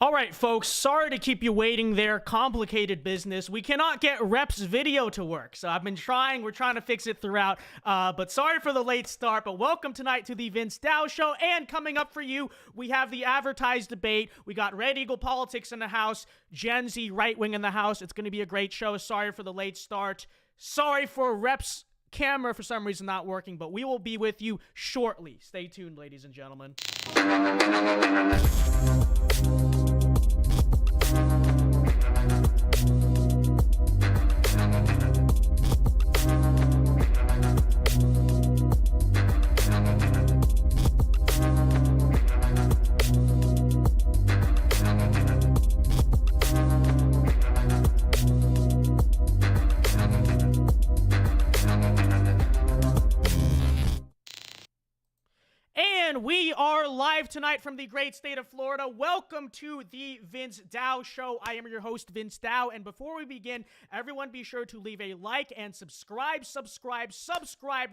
All right, folks, sorry to keep you waiting there. Complicated business. We cannot get Rep's video to work, so I've been trying. We're trying to fix it throughout, but sorry for the late start, but welcome tonight to the Vince Dow Show, and coming up for you, we have the advertised debate. We got Red Eagle Politics in the house, Gen Z Right Wing in the house. It's going to be a great show. Sorry for the late start. Sorry for Rep's camera for some reason not working, but we will be with you shortly. Stay tuned, ladies and gentlemen. And we are live tonight from the great state of Florida. Welcome to the Vince Dow Show. I am your host, Vince Dow. And before we begin, everyone be sure to leave a like and subscribe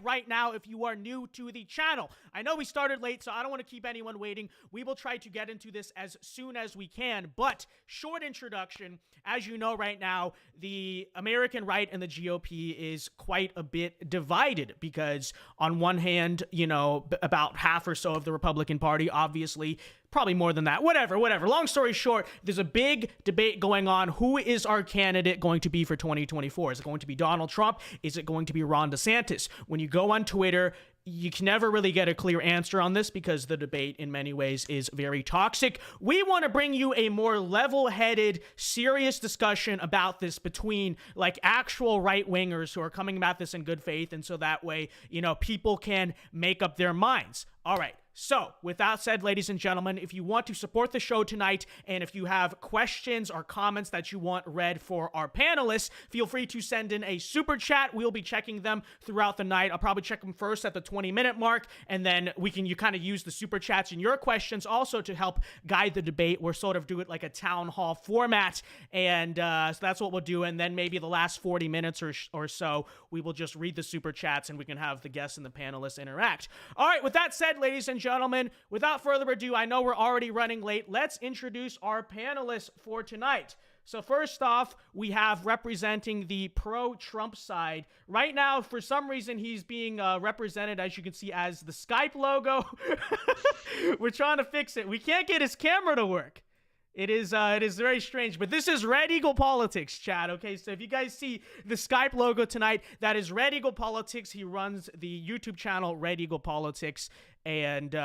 right now if you are new to the channel. I know we started late, so I don't want to keep anyone waiting. We will try to get into this as soon as we can. But short introduction, as you know right now, the American right and the GOP is quite a bit divided because on one hand, you know, about half or so of the Republican Party, obviously, probably more than that, whatever. Long story short, there's a big debate going on. Who is our candidate going to be for 2024? Is it going to be Donald Trump? Is it going to be Ron DeSantis? When you go on Twitter, you can never really get a clear answer on this because the debate in many ways is very toxic. We want to bring you a more level-headed, serious discussion about this between like actual right-wingers who are coming about this in good faith, and so that way, you know, people can make up their minds. All right. So, with that said, ladies and gentlemen, if you want to support the show tonight, and if you have questions or comments that you want read for our panelists, feel free to send in a super chat. We'll be checking them throughout the night. I'll probably check them first at the 20-minute mark, and then you kind of use the super chats and your questions also to help guide the debate. We're sort of do it like a town hall format, and so that's what we'll do. And then maybe the last 40 minutes or so, we will just read the super chats, and we can have the guests and the panelists interact. All right, with that said, ladies and gentlemen, without further ado, I know we're already running late. Let's introduce our panelists for tonight. So first off, we have representing the pro-Trump side. Right now, for some reason, he's being represented, as you can see, as the Skype logo. We're trying to fix it. We can't get his camera to work. It is very strange, but this is Red Eagle Politics, chat, okay? So if you guys see the Skype logo tonight, that is Red Eagle Politics. He runs the YouTube channel Red Eagle Politics, and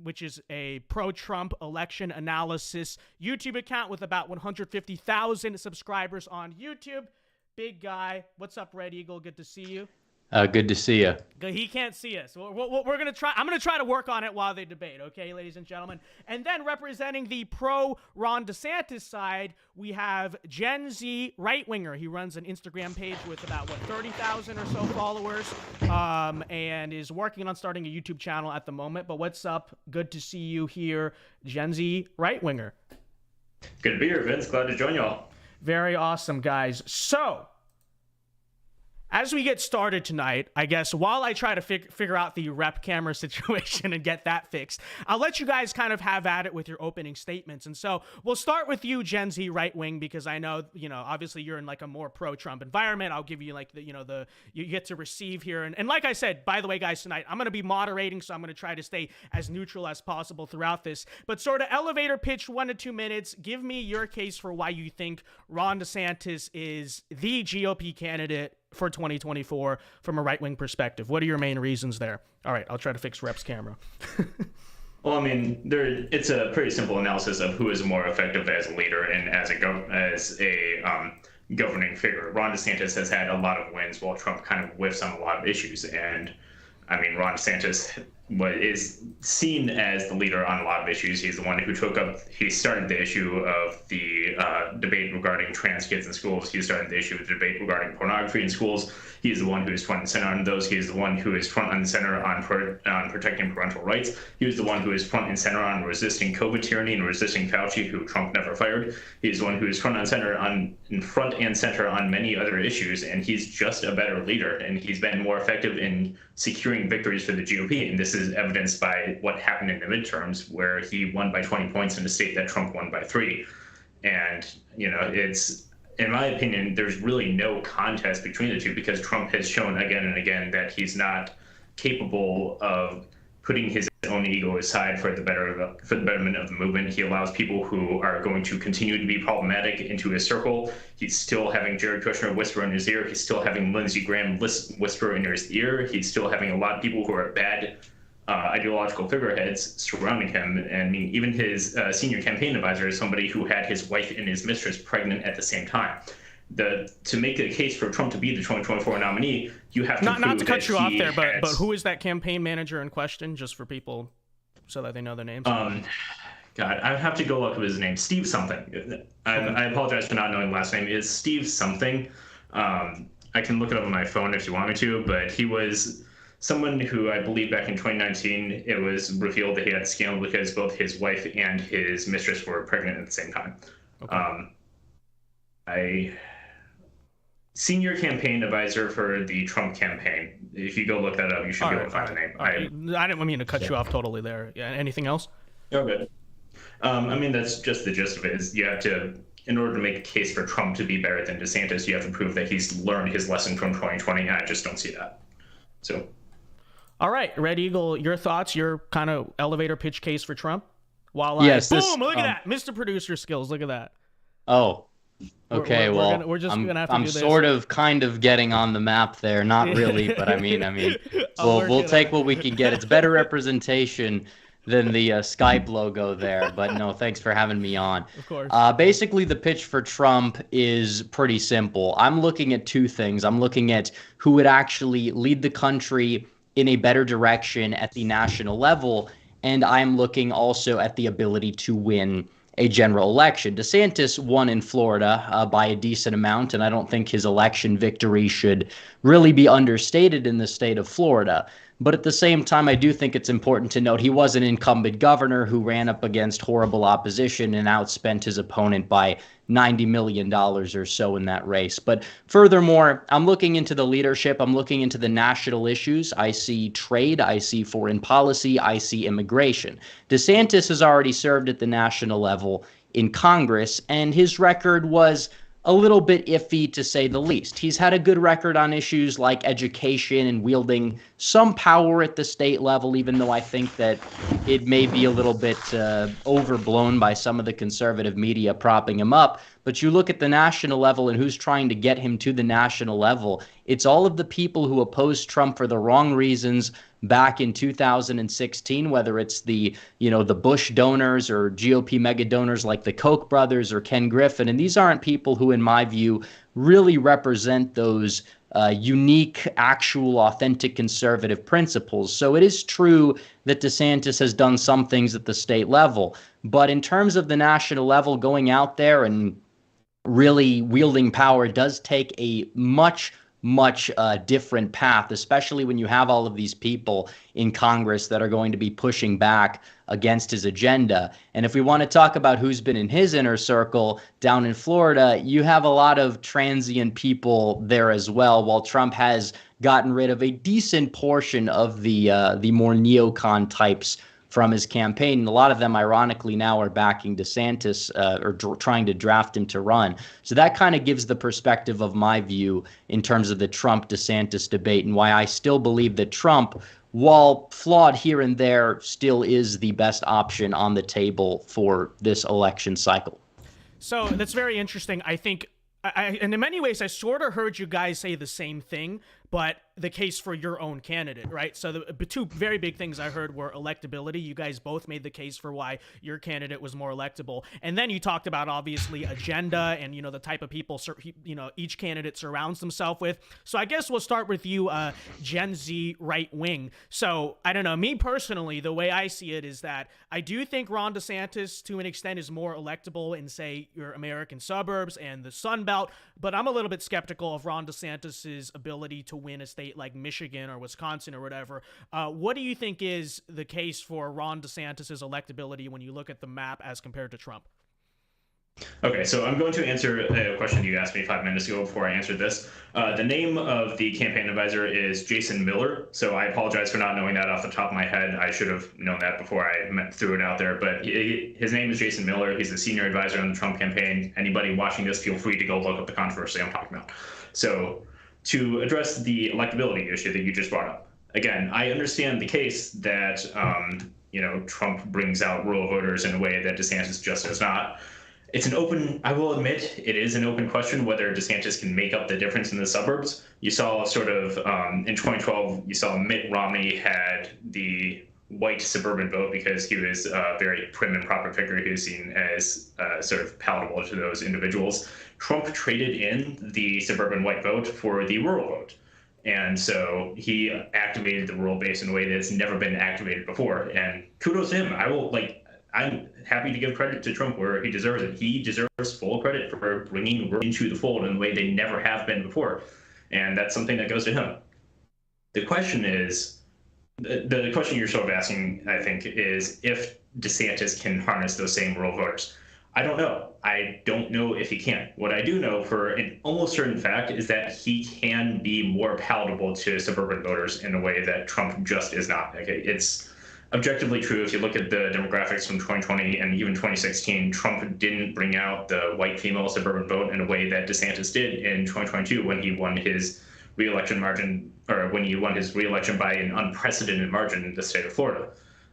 which is a pro-Trump election analysis YouTube account with about 150,000 subscribers on YouTube. Big guy. What's up, Red Eagle? Good to see you. Good to see you. He can't see us. We're going to try. I'm going to try to work on it while they debate, okay, ladies and gentlemen? And then representing the pro-Ron DeSantis side, we have Gen Z Right-Winger. He runs an Instagram page with about, 30,000 or so followers, and is working on starting a YouTube channel at the moment. But what's up? Good to see you here, Gen Z Right-Winger. Good to be here, Vince. Glad to join y'all. Very awesome, guys. So, as we get started tonight, I guess while I try to figure out the rep camera situation and get that fixed, I'll let you guys kind of have at it with your opening statements. And so we'll start with you, Gen Z Right Wing, because I know, you know, obviously you're in like a more pro-Trump environment. I'll give you like the, you know, you get to receive here. And like I said, by the way, guys, tonight, I'm going to be moderating, so I'm going to try to stay as neutral as possible throughout this. But sort of elevator pitch, 1 to 2 minutes. Give me your case for why you think Ron DeSantis is the GOP candidate for 2024 from a right-wing perspective. What are your main reasons there? All right, I'll try to fix Rep's camera. Well, I mean, it's a pretty simple analysis of who is more effective as a leader and as a governing figure. Ron DeSantis has had a lot of wins while Trump kind of whiffs on a lot of issues. And I mean, Ron DeSantis is seen as the leader on a lot of issues. He's the one who he started the issue of the debate regarding trans kids in schools. He started the issue of the debate regarding pornography in schools. He's the one who is front and center on those. He is the one who is front and center on protecting parental rights. He was the one who is front and center on resisting COVID tyranny and resisting Fauci, who Trump never fired. He's the one who is front and center on many other issues, and he's just a better leader, and he's been more effective in securing victories for the GOP. And this is evidenced by what happened in the midterms, where he won by 20 points in a state that Trump won by 3. And, it's, in my opinion, there's really no contest between the two, because Trump has shown again and again that he's not capable of putting his own ego aside for the betterment of the movement. He allows people who are going to continue to be problematic into his circle. He's still having Jared Kushner whisper in his ear. He's still having Lindsey Graham whisper in his ear. He's still having a lot of people who are bad ideological figureheads surrounding him. And I mean, even his senior campaign advisor is somebody who had his wife and his mistress pregnant at the same time. To make a case for Trump to be the 2024 nominee, you have to not to cut you off there, but who is that campaign manager in question, just for people so that they know their names? God, I have to go look up his name. Steve something. I apologize for not knowing the last name. It's Steve something. I can look it up on my phone if you want me to, but he was someone who, I believe back in 2019, it was revealed that he had a scandal because both his wife and his mistress were pregnant at the same time. Okay. Senior campaign advisor for the Trump campaign. If you go look that up, you should be able to find the name. I didn't mean to cut you off totally there. Yeah. Anything else? Oh, good. I mean, that's just the gist of it. Is you have to, in order to make a case for Trump to be better than DeSantis, you have to prove that he's learned his lesson from 2020. And I just don't see that. So. All right, Red Eagle, your thoughts, your kind of elevator pitch case for Trump? Look at that, Mr. Producer skills. Look at that. Oh. Okay, I'm sort of kind of getting on the map there. Not really, but I mean, we'll take what we can get. It's better representation than the Skype logo there, but no, thanks for having me on. Of course. Basically, the pitch for Trump is pretty simple. I'm looking at two things. I'm looking at who would actually lead the country in a better direction at the national level, and I'm looking also at the ability to win a general election. DeSantis won in Florida by a decent amount, and I don't think his election victory should really be understated in the state of Florida. But at the same time, I do think it's important to note he was an incumbent governor who ran up against horrible opposition and outspent his opponent by $90 million or so in that race. But furthermore, I'm looking into the leadership. I'm looking into the national issues. I see trade. I see foreign policy. I see immigration. DeSantis has already served at the national level in Congress, and his record was a little bit iffy, to say the least. He's had a good record on issues like education and wielding some power at the state level, even though I think that it may be a little bit overblown by some of the conservative media propping him up. But you look at the national level and who's trying to get him to the national level. It's all of the people who opposed Trump for the wrong reasons back in 2016, whether it's the Bush donors or GOP mega donors like the Koch brothers or Ken Griffin. And these aren't people who, in my view, really represent those unique, actual, authentic conservative principles. So it is true that DeSantis has done some things at the state level. But in terms of the national level, going out there and really wielding power does take a much different path, especially when you have all of these people in Congress that are going to be pushing back against his agenda. And if we want to talk about who's been in his inner circle down in Florida, you have a lot of transient people there as well, while Trump has gotten rid of a decent portion of the more neocon types from his campaign. And a lot of them, ironically, now are backing DeSantis or trying to draft him to run. So that kind of gives the perspective of my view in terms of the Trump-DeSantis debate and why I still believe that Trump, while flawed here and there, still is the best option on the table for this election cycle. So that's very interesting. I think, and in many ways, I sort of heard you guys say the same thing, but the case for your own candidate, right? So the two very big things I heard were electability. You guys both made the case for why your candidate was more electable. And then you talked about, obviously, agenda and, the type of people, each candidate surrounds themselves with. So I guess we'll start with you, Gen Z right wing. So I don't know, me personally, the way I see it is that I do think Ron DeSantis, to an extent, is more electable in, say, your American suburbs and the Sun Belt. But I'm a little bit skeptical of Ron DeSantis's ability to win a state like Michigan or Wisconsin or whatever. What do you think is the case for Ron DeSantis's electability when you look at the map as compared to Trump? Okay, so I'm going to answer a question you asked me 5 minutes ago before I answered this. The name of the campaign advisor is Jason Miller, so I apologize for not knowing that off the top of my head. I should have known that before I threw it out there, but his name is Jason Miller. He's the senior advisor on the Trump campaign. Anybody watching this, feel free to go look up the controversy I'm talking about. So to address the electability issue that you just brought up, again, I understand the case that Trump brings out rural voters in a way that DeSantis just does not. It's an open, I will admit, it is an open question whether DeSantis can make up the difference in the suburbs. You saw sort of, in 2012, you saw Mitt Romney had the white suburban vote because he was a very prim and proper figure who's seen as sort of palatable to those individuals. Trump traded in the suburban white vote for the rural vote. And so he activated the rural base in a way that's never been activated before. And kudos to him. I'm happy to give credit to Trump where he deserves it. He deserves full credit for bringing into the fold in a way they never have been before. And that's something that goes to him. The question is, the question you're sort of asking, I think, is if DeSantis can harness those same rural voters. I don't know. I don't know if he can. What I do know for an almost certain fact is that he can be more palatable to suburban voters in a way that Trump just is not. Okay, it's objectively true. If you look at the demographics from 2020 and even 2016, Trump didn't bring out the white female suburban vote in a way that DeSantis did in 2022 when he won his re-election margin, or when he won his re-election by an unprecedented margin in the state of Florida.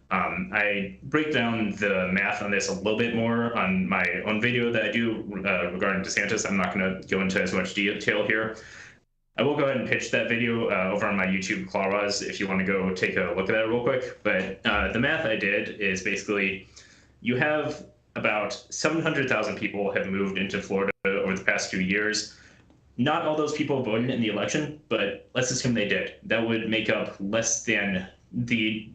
I break down the math on this a little bit more on my own video that I do regarding DeSantis. I'm not going to go into as much detail here. I will go ahead and pitch that video over on my YouTube, Clawaz, if you want to go take a look at that real quick. But the math I did is basically you have about 700,000 people have moved into Florida over the past 2 years. Not all those people voted in the election, but let's assume they did. That would make up less than the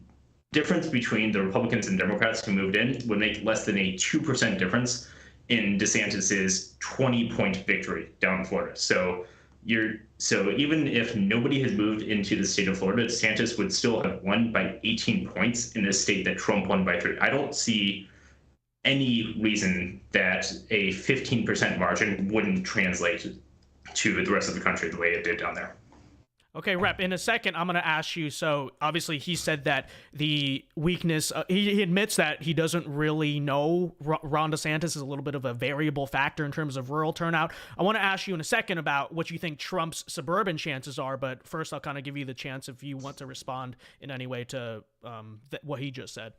difference between the Republicans and Democrats who moved in would make less than a 2% difference in DeSantis's 20-point victory down in Florida. So even if nobody has moved into the state of Florida, DeSantis would still have won by 18 points in a state that Trump won by 3. I don't see any reason that a 15% margin wouldn't translate to the rest of the country the way it did down there. Okay, Rep, in a second, I'm going to ask you, so obviously he said that the weakness, he admits that he doesn't really know Ron DeSantis is a little bit of a variable factor in terms of rural turnout. I want to ask you in a second about what you think Trump's suburban chances are, but first I'll kind of give you the chance if you want to respond in any way to what he just said.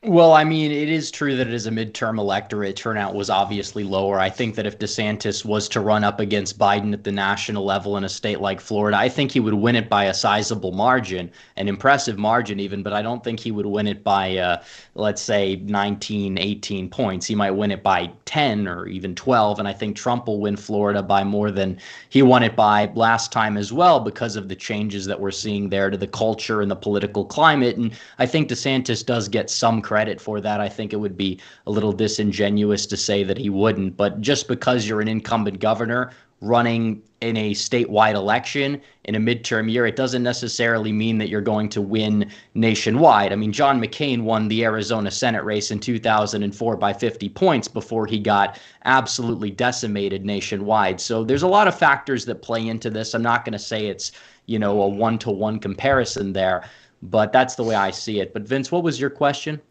Well, I mean, it is true that it is a midterm electorate. Turnout was obviously lower. I think that if DeSantis was to run up against Biden at the national level in a state like Florida, I think he would win it by a sizable margin, an impressive margin even, but I don't think he would win it by, let's say, 19, 18 points. He might win it by 10 or even 12, and I think Trump will win Florida by more than he won it by last time as well because of the changes that we're seeing there to the culture and the political climate, and I think DeSantis does get some credit for that. I think it would be a little disingenuous to say that he wouldn't, but just because you're an incumbent governor running in a statewide election in a midterm year, it doesn't necessarily mean that you're going to win nationwide. I mean, John McCain won the Arizona Senate race in 2004 by 50 points before he got absolutely decimated nationwide. So there's a lot of factors that play into this. I'm not going to say it's, a one-to-one comparison there, but that's the way I see it. But Vince, what was your question?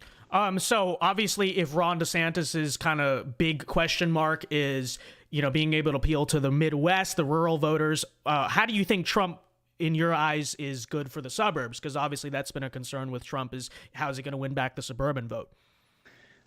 So obviously if Ron DeSantis's kind of big question mark is, being able to appeal to the Midwest, the rural voters, how do you think Trump, in your eyes, is good for the suburbs? Because obviously that's been a concern with Trump is how is he going to win back the suburban vote?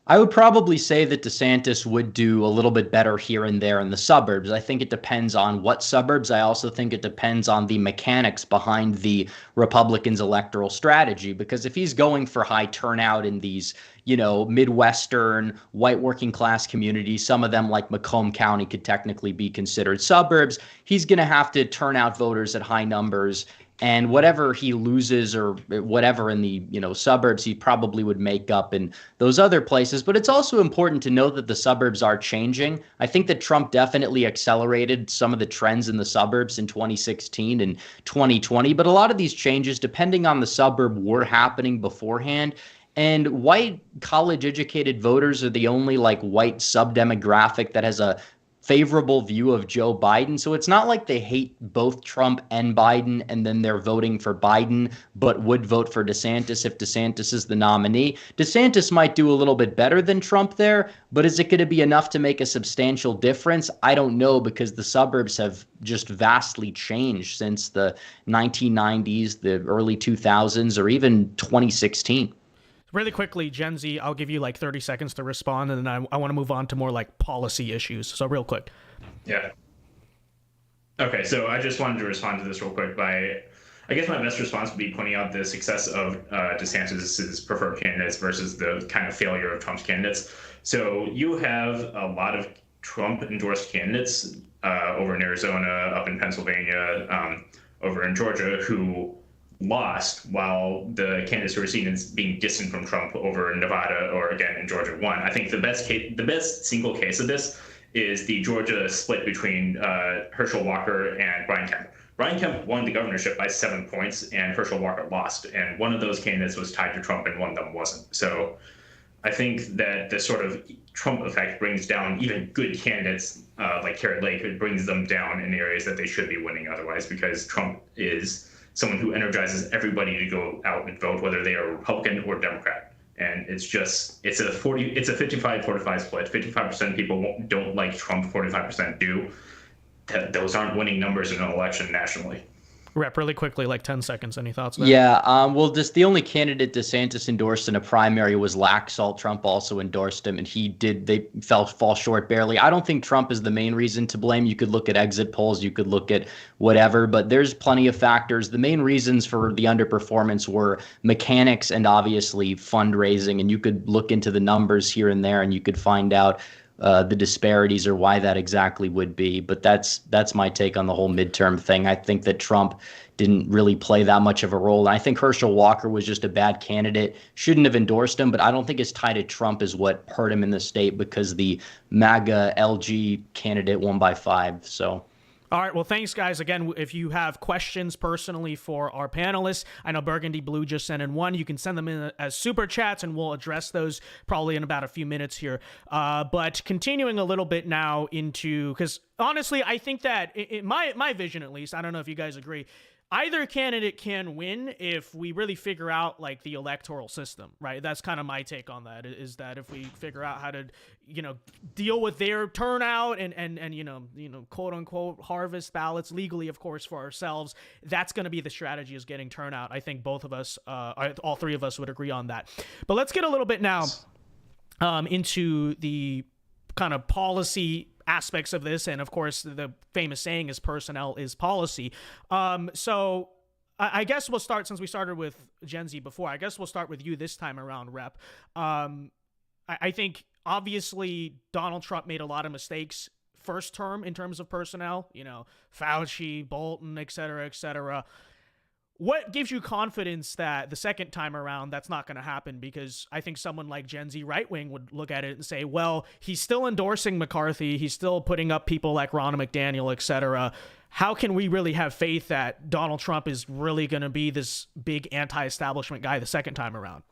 I would probably say that DeSantis would do a little bit better here and there in the suburbs. I think it depends on what suburbs. I also think it depends on the mechanics behind the Republicans' electoral strategy, because if he's going for high turnout in these, Midwestern white working class communities, some of them like Macomb County could technically be considered suburbs, he's going to have to turn out voters at high numbers. And whatever he loses or whatever in the, suburbs, he probably would make up in those other places. But it's also important to note that the suburbs are changing. I think that Trump definitely accelerated some of the trends in the suburbs in 2016 and 2020. But a lot of these changes, depending on the suburb, were happening beforehand. And white college-educated voters are the only like white sub-demographic that has a favorable view of Joe Biden. So it's not like they hate both Trump and Biden and then they're voting for Biden, but would vote for DeSantis if DeSantis is the nominee. DeSantis might do a little bit better than Trump there, but is it going to be enough to make a substantial difference? I don't know, because the suburbs have just vastly changed since the 1990s, the early 2000s, or even 2016. Really quickly, Gen Z, I'll give you like 30 seconds to respond, and then I want to move on to more like policy issues. So real quick. Yeah. Okay, so I just wanted to respond to this real quick by, I guess my best response would be pointing out the success of DeSantis' preferred candidates versus the kind of failure of Trump's candidates. So you have a lot of Trump-endorsed candidates over in Arizona, up in Pennsylvania, over in Georgia, who lost, while the candidates who are seen as being distant from Trump over in Nevada or again in Georgia won. I think the best single case of this is the Georgia split between Herschel Walker and Brian Kemp. Brian Kemp won the governorship by 7 points, and Herschel Walker lost. And one of those candidates was tied to Trump, and one of them wasn't. So I think that the sort of Trump effect brings down even good candidates like Carrie Lake. It brings them down in areas that they should be winning otherwise, because Trump is someone who energizes everybody to go out and vote, whether they are Republican or Democrat. And it's a 55-45 split. 55% of people don't like Trump, 45% do. Those aren't winning numbers in an election nationally. Rep, really quickly, like 10 seconds. Any thoughts there? Yeah, well, just the only candidate DeSantis endorsed in a primary was Laxalt. Trump also endorsed him, and they fall short barely. I don't think Trump is the main reason to blame. You could look at exit polls, you could look at whatever, but there's plenty of factors. The main reasons for the underperformance were mechanics and obviously fundraising, and you could look into the numbers here and there, and you could find out the disparities or why that exactly would be. But that's my take on the whole midterm thing. I think that Trump didn't really play that much of a role. And I think Herschel Walker was just a bad candidate. Shouldn't have endorsed him, but I don't think his tie to Trump is what hurt him in the state, because the MAGA LG candidate won by 5. So. All right. Well, thanks, guys. Again, if you have questions personally for our panelists, I know Burgundy Blue just sent in one. You can send them in as super chats, and we'll address those probably in about a few minutes here. But continuing a little bit now into, because honestly, I think that in my vision, at least, I don't know if you guys agree, either candidate can win if we really figure out like the electoral system, right? That's kind of my take on that, is that if we figure out how to, deal with their turnout and quote unquote harvest ballots legally, of course, for ourselves, that's going to be the strategy, is getting turnout. I think both of us, all three of us would agree on that. But let's get a little bit now into the kind of policy aspects of this, and of course the famous saying is personnel is policy. So I guess we'll start, since we started with Gen Z before, I guess we'll start with you this time around, Rep. I think obviously Donald Trump made a lot of mistakes first term in terms of personnel, Fauci, Bolton, et cetera. What gives you confidence that the second time around that's not going to happen? Because I think someone like Gen Z right wing would look at it and say, well, he's still endorsing McCarthy. He's still putting up people like Ronna McDaniel, et cetera. How can we really have faith that Donald Trump is really going to be this big anti-establishment guy the second time around?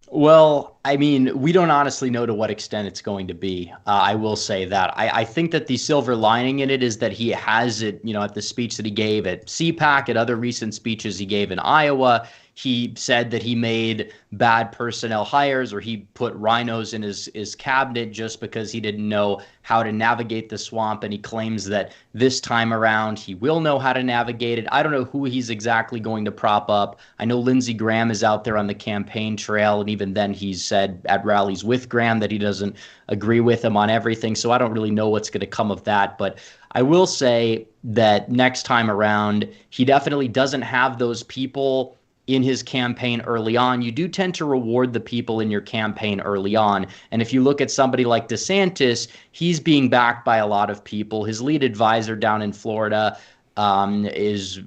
Well, I mean, we don't honestly know to what extent it's going to be. I will say that. I think that the silver lining in it is that he has it, at the speech that he gave at CPAC, at other recent speeches he gave in Iowa. He said that he made bad personnel hires, or he put rhinos in his cabinet just because he didn't know how to navigate the swamp. And he claims that this time around he will know how to navigate it. I don't know who he's exactly going to prop up. I know Lindsey Graham is out there on the campaign trail, and even then he's said at rallies with Graham that he doesn't agree with him on everything. So I don't really know what's going to come of that. But I will say that next time around, he definitely doesn't have those people in his campaign early on. You do tend to reward the people in your campaign early on. And if you look at somebody like DeSantis, he's being backed by a lot of people. His lead advisor down in Florida, is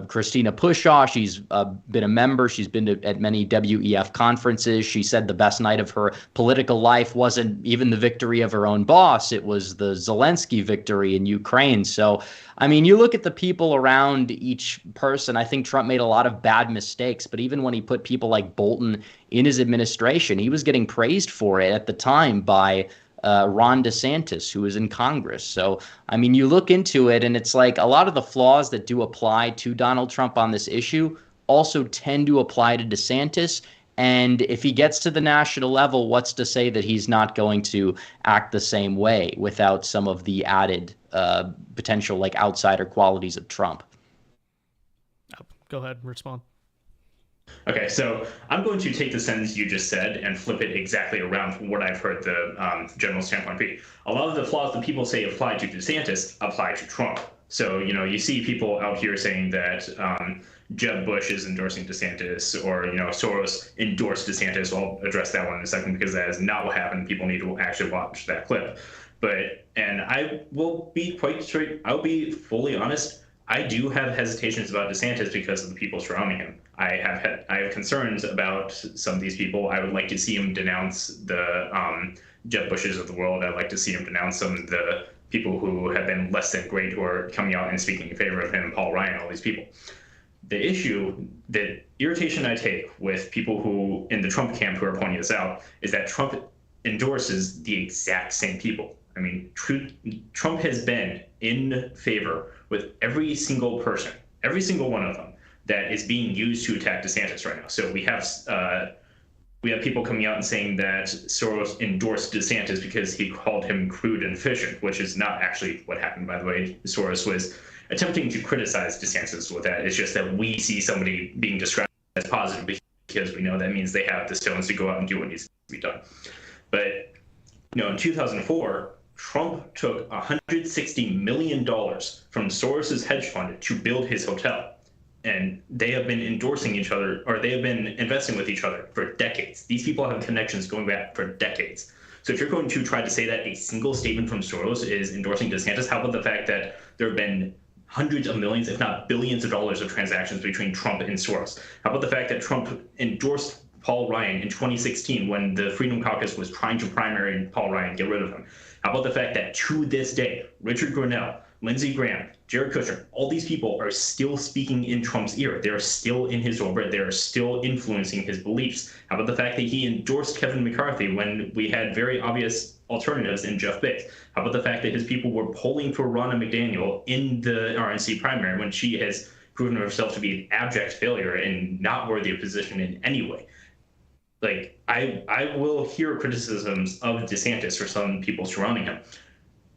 Christina Pushaw. She's been a member. She's been at many WEF conferences. She said the best night of her political life wasn't even the victory of her own boss. It was the Zelensky victory in Ukraine. So, I mean, you look at the people around each person. I think Trump made a lot of bad mistakes, but even when he put people like Bolton in his administration, he was getting praised for it at the time by Ron DeSantis, who was in Congress. So, I mean, you look into it and it's like a lot of the flaws that do apply to Donald Trump on this issue also tend to apply to DeSantis. And if he gets to the national level, what's to say that he's not going to act the same way without some of the added potential like outsider qualities of Trump? Go ahead and respond. Okay, so I'm going to take the sentence you just said and flip it exactly around from what I've heard the general standpoint be. A lot of the flaws that people say apply to DeSantis apply to Trump. So, you see people out here saying that Jeb Bush is endorsing DeSantis, or, Soros endorsed DeSantis. I'll address that one in a second because that is not what happened. People need to actually watch that clip. And I will be quite straight, I'll be fully honest, I do have hesitations about DeSantis because of the people surrounding him. I have concerns about some of these people. I would like to see him denounce the Jeb Bushes of the world. I'd like to see him denounce some of the people who have been less than great, who are coming out and speaking in favor of him, Paul Ryan, all these people. The issue, the irritation I take with people who in the Trump camp who are pointing this out, is that Trump endorses the exact same people. I mean, Trump has been in favor with every single person, every single one of them, that is being used to attack DeSantis right now. So we have people coming out and saying that Soros endorsed DeSantis because he called him crude and efficient, which is not actually what happened, by the way. Soros was attempting to criticize DeSantis with that. It's just that we see somebody being described as positive because we know that means they have the stones to go out and do what needs to be done. But, in 2004, Trump took $160 million from Soros's hedge fund to build his hotel. And they have been endorsing each other, or they have been investing with each other for decades. These people have connections going back for decades. So if you're going to try to say that a single statement from Soros is endorsing DeSantis, how about the fact that there have been hundreds of millions, if not billions of dollars of transactions between Trump and Soros? How about the fact that Trump endorsed Paul Ryan in 2016 when the Freedom Caucus was trying to primary Paul Ryan, get rid of him? How about the fact that to this day, Richard Grenell, Lindsey Graham, Jared Kushner, all these people are still speaking in Trump's ear. They're still in his orbit. They're still influencing his beliefs. How about the fact that he endorsed Kevin McCarthy when we had very obvious alternatives in Jeff Bezos? How about the fact that his people were polling for Ronna McDaniel in the RNC primary when she has proven herself to be an abject failure and not worthy of position in any way? Like, I will hear criticisms of DeSantis or some people surrounding him.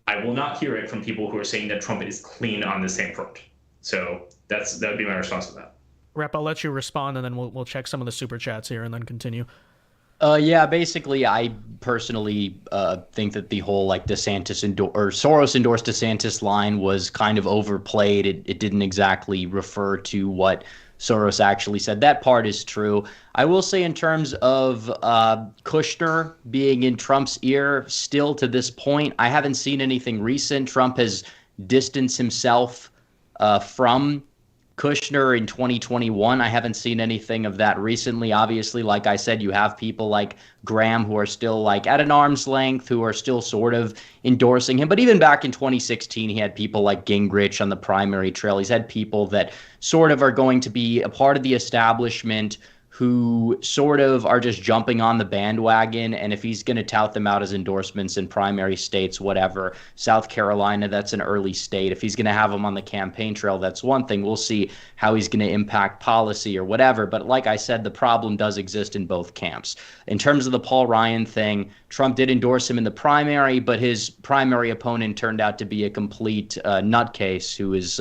I will not hear it from people who are saying that Trump is clean on the same front. So that would be my response to that. Rep, I'll let you respond, and then we'll check some of the super chats here and then continue. Yeah, basically, I personally think that the whole like DeSantis or Soros endorsed DeSantis line was kind of overplayed. It didn't exactly refer to what Soros actually said. That part is true. I will say in terms of Kushner being in Trump's ear, still to this point, I haven't seen anything recent. Trump has distanced himself from Kushner in 2021. I haven't seen anything of that recently. Obviously, like I said, you have people like Graham who are still like at an arm's length, who are still sort of endorsing him. But even back in 2016, he had people like Gingrich on the primary trail. He's had people that sort of are going to be a part of the establishment who sort of are just jumping on the bandwagon. And if he's going to tout them out as endorsements in primary states, whatever, South Carolina, that's an early state. If he's going to have them on the campaign trail, that's one thing. We'll see how he's going to impact policy or whatever. But like I said, the problem does exist in both camps. In terms of the Paul Ryan thing, Trump did endorse him in the primary, but his primary opponent turned out to be a complete nutcase who is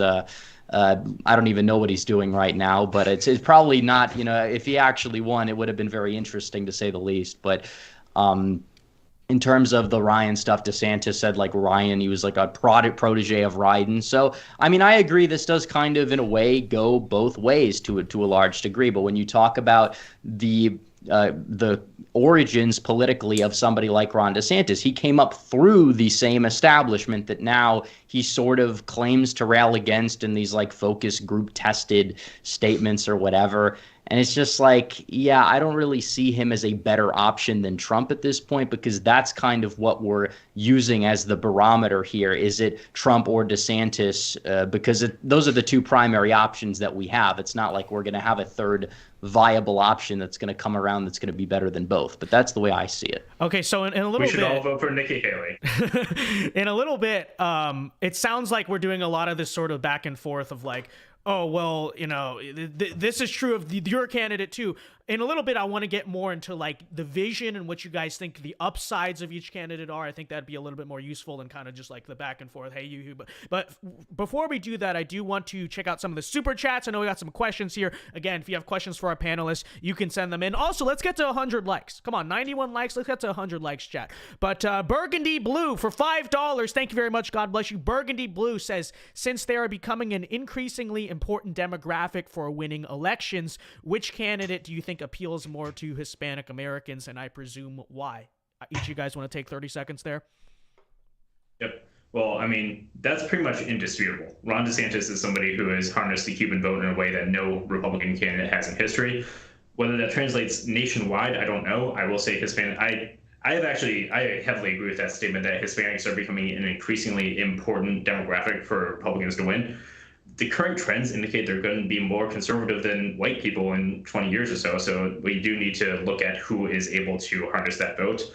I don't even know what he's doing right now, but it's probably not, if he actually won, it would have been very interesting to say the least. But in terms of the Ryan stuff, DeSantis said like Ryan, he was like a protege of Ryan. So, I mean, I agree this does kind of, in a way, go both ways to a large degree. But when you talk about the the origins politically of somebody like Ron DeSantis. He came up through the same establishment that now he sort of claims to rail against in these like focus group tested statements or whatever. And it's just like, yeah, I don't really see him as a better option than Trump at this point, because that's kind of what we're using as the barometer here. Is it Trump or DeSantis? Because those are the two primary options that we have. It's not like we're going to have a third viable option that's going to come around that's going to be better than both. But that's the way I see it. Okay, so in a little bit... We should all vote for Nikki Haley. In a little bit, it sounds like we're doing a lot of this sort of back and forth of like, oh, well, you know, this is true of your candidate too. In a little bit, I want to get more into like the vision and what you guys think the upsides of each candidate are. I think that'd be a little bit more useful than kind of just like the back and forth. Hey, you. But before we do that, I do want to check out some of the super chats. I know we got some questions here. Again, if you have questions for our panelists, you can send them in. Also, let's get to 100 likes. Come on, 91 likes. Let's get to 100 likes, chat. But Burgundy Blue for $5. Thank you very much. God bless you. Burgundy Blue says, since they are becoming an increasingly important demographic for winning elections, which candidate do you think appeals more to Hispanic Americans, and I presume why? Each of you guys want to take 30 seconds there? Yep. Well, I mean, that's pretty much indisputable. Ron DeSantis is somebody who has harnessed the Cuban vote in a way that no Republican candidate has in history. Whether that translates nationwide, I don't know. I will say Hispanic. I heavily agree with that statement that Hispanics are becoming an increasingly important demographic for Republicans to win. The current trends indicate they're going to be more conservative than white people in 20 years or so. So we do need to look at who is able to harness that vote.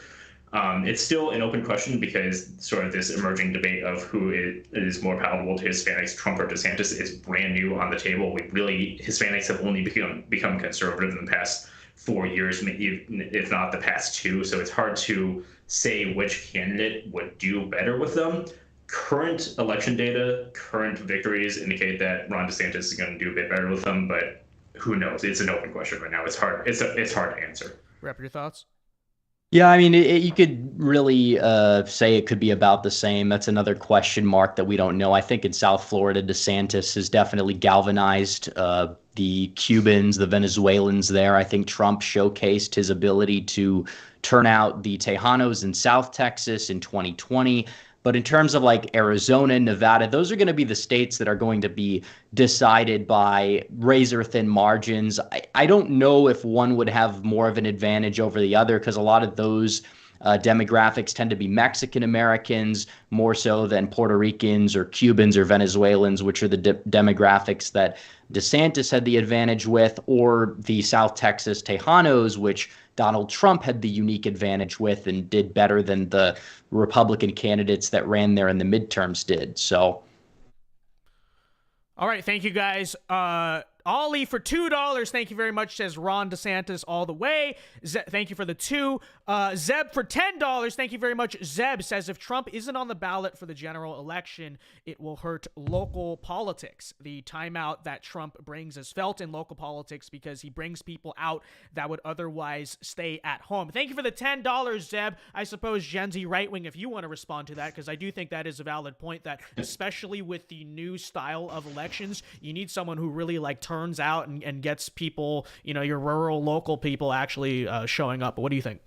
It's still an open question because sort of this emerging debate of who is more palatable to Hispanics, Trump or DeSantis, is brand new on the table. Hispanics have only become conservative in the past 4 years, if not the past 2. So it's hard to say which candidate would do better with them. Current election data, current victories indicate that Ron DeSantis is going to do a bit better with them, but who knows? It's an open question right now. It's hard. It's hard to answer. Rep, your thoughts? Yeah, I mean, you could really say it could be about the same. That's another question mark that we don't know. I think in South Florida, DeSantis has definitely galvanized the Cubans, the Venezuelans there. I think Trump showcased his ability to turn out the Tejanos in South Texas in 2020. But in terms of like Arizona, Nevada, those are going to be the states that are going to be decided by razor thin margins. I don't know if one would have more of an advantage over the other, because a lot of those demographics tend to be Mexican Americans more so than Puerto Ricans or Cubans or Venezuelans, which are the demographics that DeSantis had the advantage with, or the South Texas Tejanos, which Donald Trump had the unique advantage with and did better than the Republican candidates that ran there in the midterms did. So, all right, thank you guys. Ollie for $2, thank you very much, says Ron DeSantis all the way. Thank you for the 2. Zeb for $10, thank you very much. Zeb says, if Trump isn't on the ballot for the general election, it will hurt local politics. The timeout that Trump brings is felt in local politics because he brings people out that would otherwise stay at home. Thank you for the $10, Zeb. I suppose Gen Z right wing, if you want to respond to that, because I do think that is a valid point, that especially with the new style of elections, you need someone who really like turns out and gets people, you know, your rural local people actually showing up. What do you think?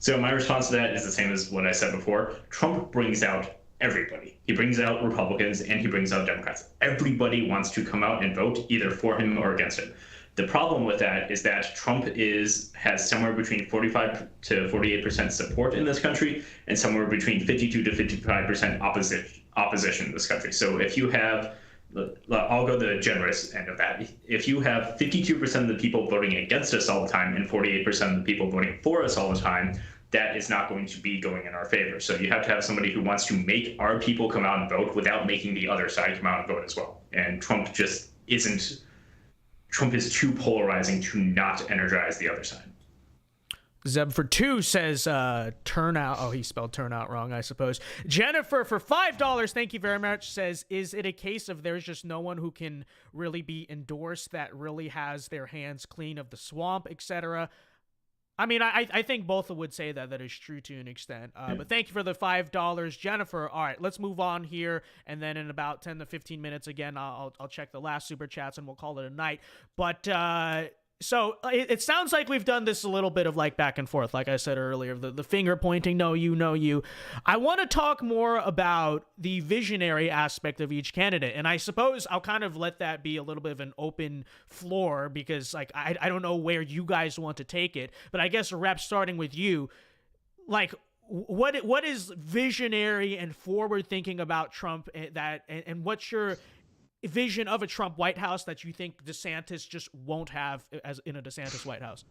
So my response to that is the same as what I said before. Trump brings out everybody. He brings out Republicans and he brings out Democrats. Everybody wants to come out and vote either for him or against him. The problem with that is that Trump has somewhere between 45 to 48% support in this country and somewhere between 52 to 55% opposition in this country. So if you have, I'll go the generous end of that. If you have 52% of the people voting against us all the time and 48% of the people voting for us all the time, that is not going to be going in our favor. So you have to have somebody who wants to make our people come out and vote without making the other side come out and vote as well. And Trump is too polarizing to not energize the other side. Zeb for 2 says turnout. Oh, he spelled turnout wrong, I suppose. Jennifer for $5, thank you very much, says, is it a case of there's just no one who can really be endorsed that really has their hands clean of the swamp, etc.? I mean, I think both would say that is true to an extent. But thank you for the $5, Jennifer. All right, let's move on here. And then in about 10 to 15 minutes, again, I'll check the last super chats and we'll call it a night. But So it sounds like we've done this a little bit of like back and forth, like I said earlier, the finger pointing, no, you, no, you. I want to talk more about the visionary aspect of each candidate. And I suppose I'll kind of let that be a little bit of an open floor because like I don't know where you guys want to take it. But I guess, Rep, starting with you, like what is visionary and forward thinking about Trump and what's your vision of a Trump White House that you think DeSantis just won't have as in a DeSantis White House?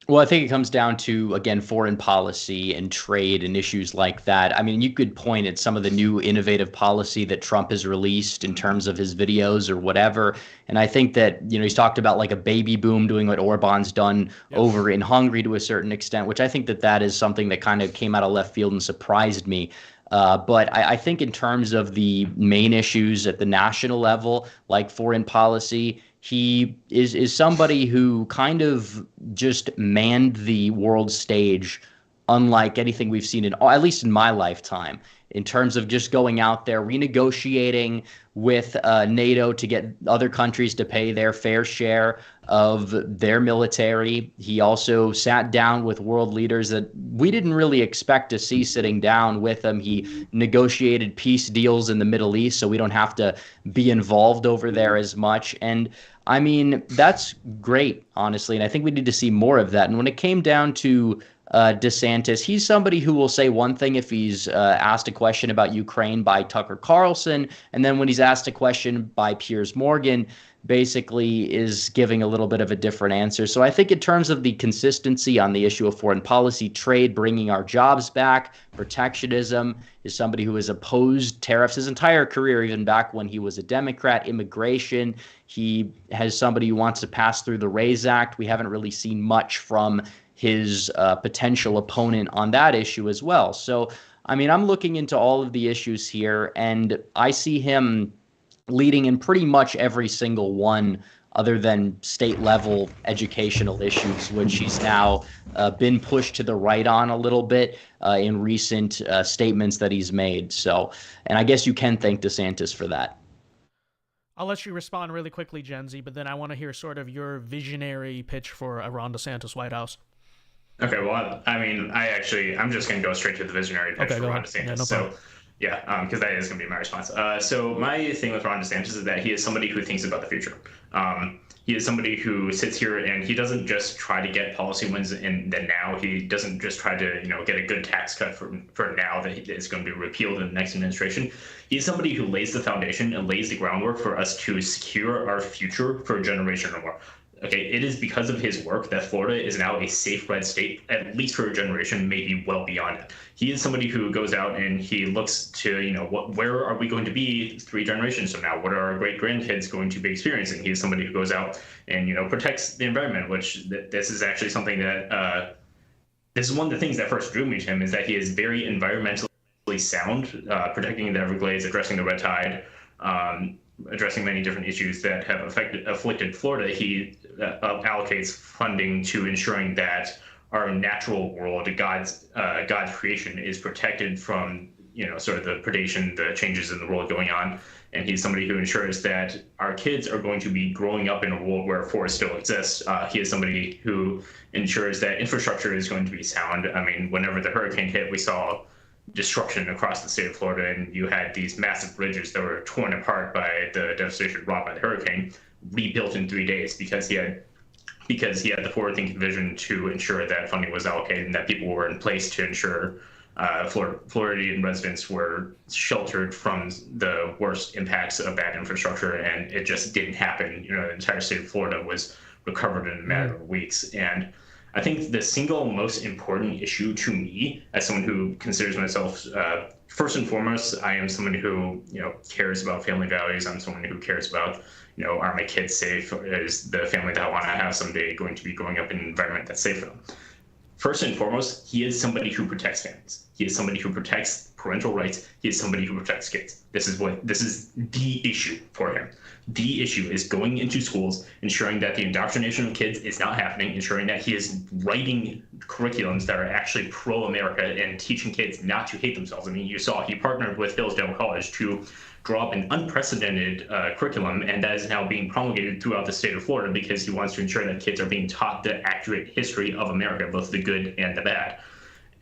Well, I think it comes down to, again, foreign policy and trade and issues like that. I mean, you could point at some of the new innovative policy that Trump has released in terms of his videos or whatever. And I think that, he's talked about like a baby boom, doing what Orban's done over in Hungary to a certain extent, which I think that is something that kind of came out of left field and surprised me. But I think in terms of the main issues at the national level, like foreign policy, he is somebody who kind of just manned the world stage unlike anything we've seen at least in my lifetime, in terms of just going out there, renegotiating with NATO to get other countries to pay their fair share of their military. He also sat down with world leaders that we didn't really expect to see sitting down with him. He negotiated peace deals in the Middle East so we don't have to be involved over there as much. And I mean, that's great, honestly. And I think we need to see more of that. And when it came down to DeSantis, he's somebody who will say one thing if he's asked a question about Ukraine by Tucker Carlson, and then when he's asked a question by Piers Morgan, basically is giving a little bit of a different answer. So I think in terms of the consistency on the issue of foreign policy, trade, bringing our jobs back, protectionism, is somebody who has opposed tariffs his entire career, even back when he was a Democrat. Immigration, he has somebody who wants to pass through the RAISE Act. We haven't really seen much from his potential opponent on that issue as well. So, I mean, I'm looking into all of the issues here, and I see him leading in pretty much every single one other than state level educational issues, which he's now been pushed to the right on a little bit in recent statements that he's made. So, and I guess you can thank DeSantis for that. I'll let you respond really quickly, Gen Z, but then I want to hear sort of your visionary pitch for a Ron DeSantis White House. Okay, well, I mean, I'm just going to go straight to the visionary pitch for Ron DeSantis. Because that is going to be my response. So my thing with Ron DeSantis is that he is somebody who thinks about the future. He is somebody who sits here and he doesn't just try to get policy wins in the now. He doesn't just try to, get a good tax cut for now that is going to be repealed in the next administration. He's somebody who lays the foundation and lays the groundwork for us to secure our future for a generation or more. Okay, it is because of his work that Florida is now a safe red state, at least for a generation, maybe well beyond it. He is somebody who goes out and he looks to, where are we going to be 3 generations from now? What are our great grandkids going to be experiencing? He is somebody who goes out and, protects the environment, which this is actually something that, this is one of the things that first drew me to him, is that he is very environmentally sound, protecting the Everglades, addressing the red tide, addressing many different issues that have afflicted Florida. He allocates funding to ensuring that our natural world, God's creation, is protected from sort of the predation, the changes in the world going on. And he's somebody who ensures that our kids are going to be growing up in a world where forests still exist. He is somebody who ensures that infrastructure is going to be sound. I mean, whenever the hurricane hit, we saw destruction across the state of Florida, and you had these massive bridges that were torn apart by the devastation brought by the hurricane, rebuilt in 3 days because he had the forward-thinking vision to ensure that funding was allocated and that people were in place to ensure Floridian residents were sheltered from the worst impacts of bad infrastructure, and it just didn't happen. The entire state of Florida was recovered in a matter of weeks. And I think the single most important issue to me, as someone who considers myself, first and foremost, I am someone who, cares about family values. I'm someone who cares about, are my kids safe? Is the family that I want to have someday going to be growing up in an environment that's safe for them? First and foremost, he is somebody who protects families. He is somebody who protects parental rights. He is somebody who protects kids. This is the issue for him. The issue is going into schools, ensuring that the indoctrination of kids is not happening, ensuring that he is writing curriculums that are actually pro-America and teaching kids not to hate themselves. I mean, you saw he partnered with Hillsdale College to draw up an unprecedented curriculum, and that is now being promulgated throughout the state of Florida because he wants to ensure that kids are being taught the accurate history of America, both the good and the bad.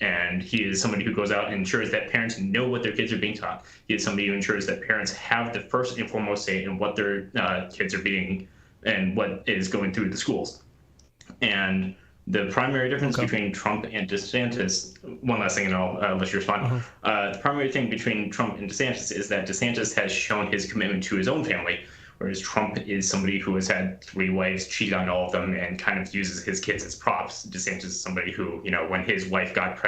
And he is somebody who goes out and ensures that parents know what their kids are being taught. He is somebody who ensures that parents have the first and foremost say in what their kids are being and what is going through the schools. And the primary difference between Trump and DeSantis, one last thing and I'll let you respond. The primary thing between Trump and DeSantis is that DeSantis has shown his commitment to his own family, whereas Trump is somebody who has had 3 wives, cheat on all of them, and kind of uses his kids as props. DeSantis is somebody who, when his wife got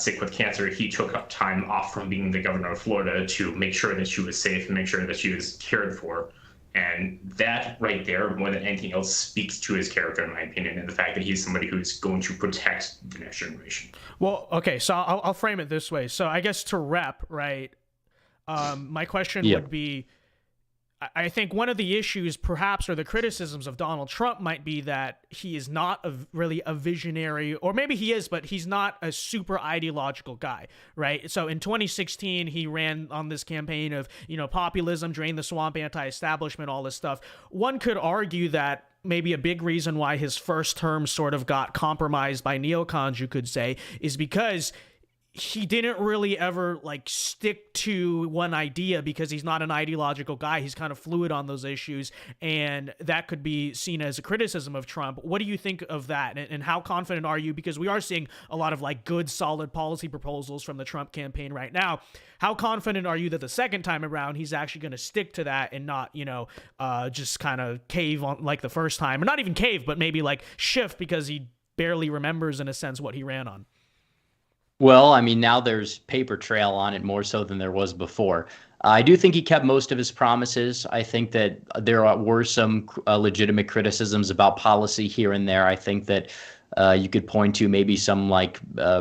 sick with cancer, he took up time off from being the governor of Florida to make sure that she was safe and make sure that she was cared for. And that right there, more than anything else, speaks to his character, in my opinion, and the fact that he's somebody who's going to protect the next generation. Well, okay, so I'll frame it this way. So I guess to wrap, right, my question would be, I think one of the issues, perhaps, or the criticisms of Donald Trump might be that he is not really a visionary, or maybe he is, but he's not a super ideological guy, right? So in 2016, he ran on this campaign of, populism, drain the swamp, anti-establishment, all this stuff. One could argue that maybe a big reason why his first term sort of got compromised by neocons, you could say, is because he didn't really ever stick to one idea because he's not an ideological guy. He's kind of fluid on those issues, and that could be seen as a criticism of Trump. What do you think of that, and how confident are you? Because we are seeing a lot of good, solid policy proposals from the Trump campaign right now. How confident are you that the second time around he's actually going to stick to that and not, just kind of cave on like the first time, or not even cave, but maybe shift because he barely remembers in a sense what he ran on? Well, I mean, now there's paper trail on it more so than there was before. I do think he kept most of his promises. I think that there were some legitimate criticisms about policy here and there. I think that you could point to maybe some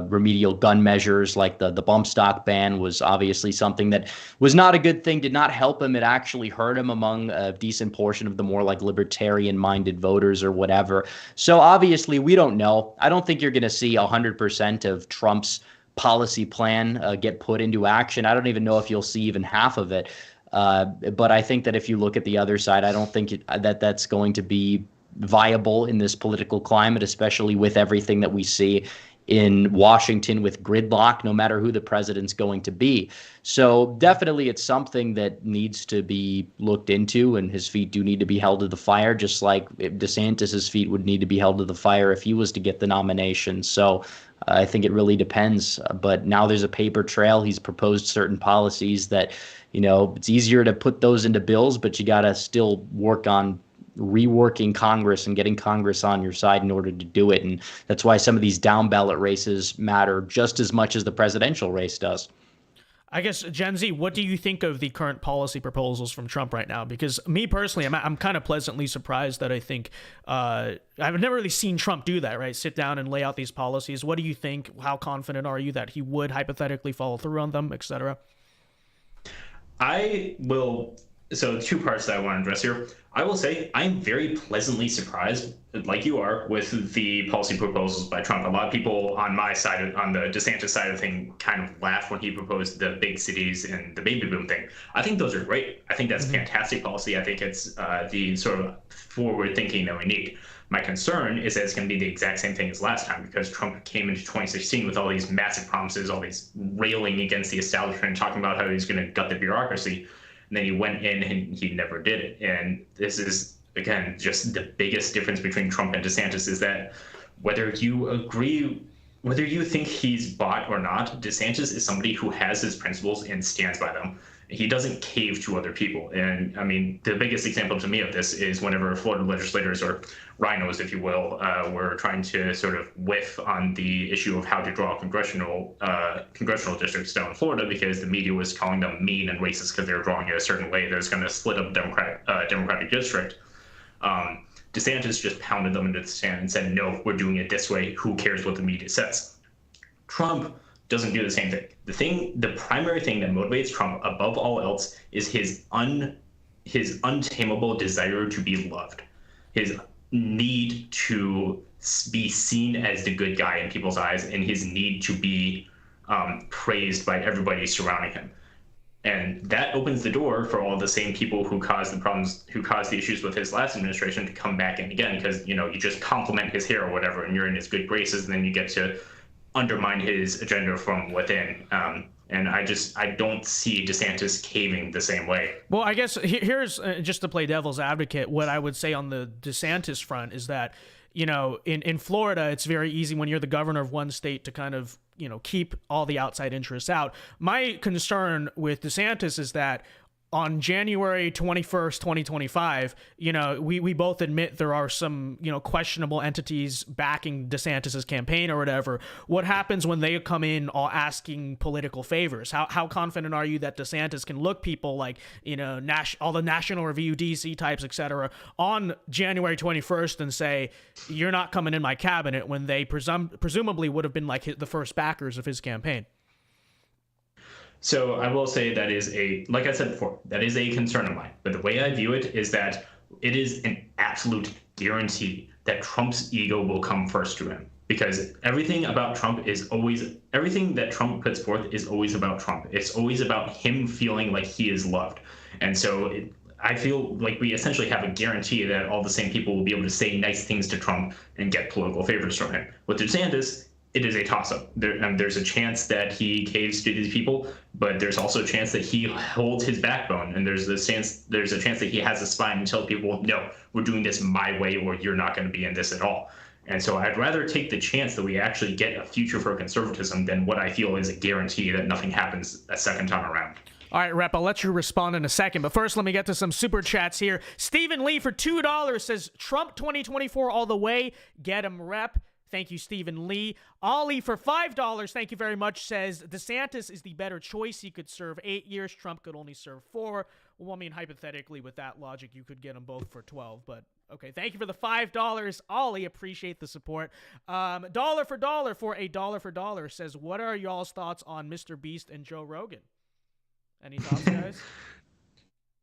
remedial gun measures, like the bump stock ban was obviously something that was not a good thing, did not help him. It actually hurt him among a decent portion of the more libertarian-minded voters or whatever. So obviously we don't know. I don't think you're going to see 100% of Trump's policy plan get put into action. I don't even know if you'll see even half of it. But I think that if you look at the other side, I don't think that's going to be viable in this political climate, especially with everything that we see in Washington with gridlock, no matter who the president's going to be. So definitely it's something that needs to be looked into, and his feet do need to be held to the fire, just like DeSantis's feet would need to be held to the fire if he was to get the nomination. So I think it really depends. But now there's a paper trail. He's proposed certain policies that, it's easier to put those into bills, but you got to still work on reworking Congress and getting Congress on your side in order to do it. And that's why some of these down ballot races matter just as much as the presidential race does. I guess, Gen Z, what do you think of the current policy proposals from Trump right now? Because me personally, I'm kind of pleasantly surprised that I think I've never really seen Trump do that, right? Sit down and lay out these policies. What do you think? How confident are you that he would hypothetically follow through on them, et cetera? So 2 parts that I want to address here. I will say I'm very pleasantly surprised, like you are, with the policy proposals by Trump. A lot of people on my side, on the DeSantis side of the thing, kind of laugh when he proposed the big cities and the baby boom thing. I think those are great. I think that's fantastic policy. I think it's the sort of forward thinking that we need. My concern is that it's going to be the exact same thing as last time, because Trump came into 2016 with all these massive promises, all these railing against the establishment, talking about how he's going to gut the bureaucracy. And then he went in and he never did it. And this is, again, just the biggest difference between Trump and DeSantis is that whether you think he's bought or not, DeSantis is somebody who has his principles and stands by them. He doesn't cave to other people. And I mean, the biggest example to me of this is whenever Florida legislators, or rhinos, if you will, were trying to sort of whiff on the issue of how to draw congressional districts down in Florida, because the media was calling them mean and racist because they were drawing it a certain way that was going to split up a Democratic district. DeSantis just pounded them into the sand and said, no, we're doing it this way. Who cares what the media says? Trump doesn't do the same thing. The primary thing that motivates Trump above all else is his untamable desire to be loved, his need to be seen as the good guy in people's eyes, and his need to be praised by everybody surrounding him. And that opens the door for all the same people who caused the problems, who caused the issues with his last administration, to come back in again, because, you just compliment his hair or whatever, and you're in his good graces, and then you get to undermine his agenda from within. And I don't see DeSantis caving the same way. Well, I guess here's just to play devil's advocate. What I would say on the DeSantis front is that, in Florida, it's very easy when you're the governor of one state to kind of, keep all the outside interests out. My concern with DeSantis is that on January 21st, 2025, we both admit there are some, questionable entities backing DeSantis's campaign or whatever. What happens when they come in all asking political favors? How confident are you that DeSantis can look people like, all the National Review, DC types, etc., on January 21st and say, you're not coming in my cabinet, when they presumably would have been like the first backers of his campaign? So I will say that is like I said before, that is a concern of mine. But the way I view it is that it is an absolute guarantee that Trump's ego will come first to him. Because everything about Trump everything that Trump puts forth is always about Trump. It's always about him feeling like he is loved. And so I feel like we essentially have a guarantee that all the same people will be able to say nice things to Trump and get political favors from him. With DeSantis, it is a toss-up. There's a chance that he caves to these people, but there's also a chance that he holds his backbone, and there's a chance that he has a spine and tells people, no, we're doing this my way, or you're not going to be in this at all. And so I'd rather take the chance that we actually get a future for conservatism than what I feel is a guarantee that nothing happens a second time around. All right, Rep, I'll let you respond in a second, but first let me get to some super chats here. Stephen Lee for $2 says, Trump 2024 all the way, get him, Rep. Thank you, Stephen Lee. Ollie for $5, thank you very much, says DeSantis is the better choice. He could serve 8 years. Trump could only serve 4. Well, I mean, hypothetically, with that logic, you could get them both for 12. But okay, thank you for the $5, Ollie. Appreciate the support. Dollar for a dollar for dollar says, what are y'all's thoughts on Mr. Beast and Joe Rogan? Any thoughts, guys?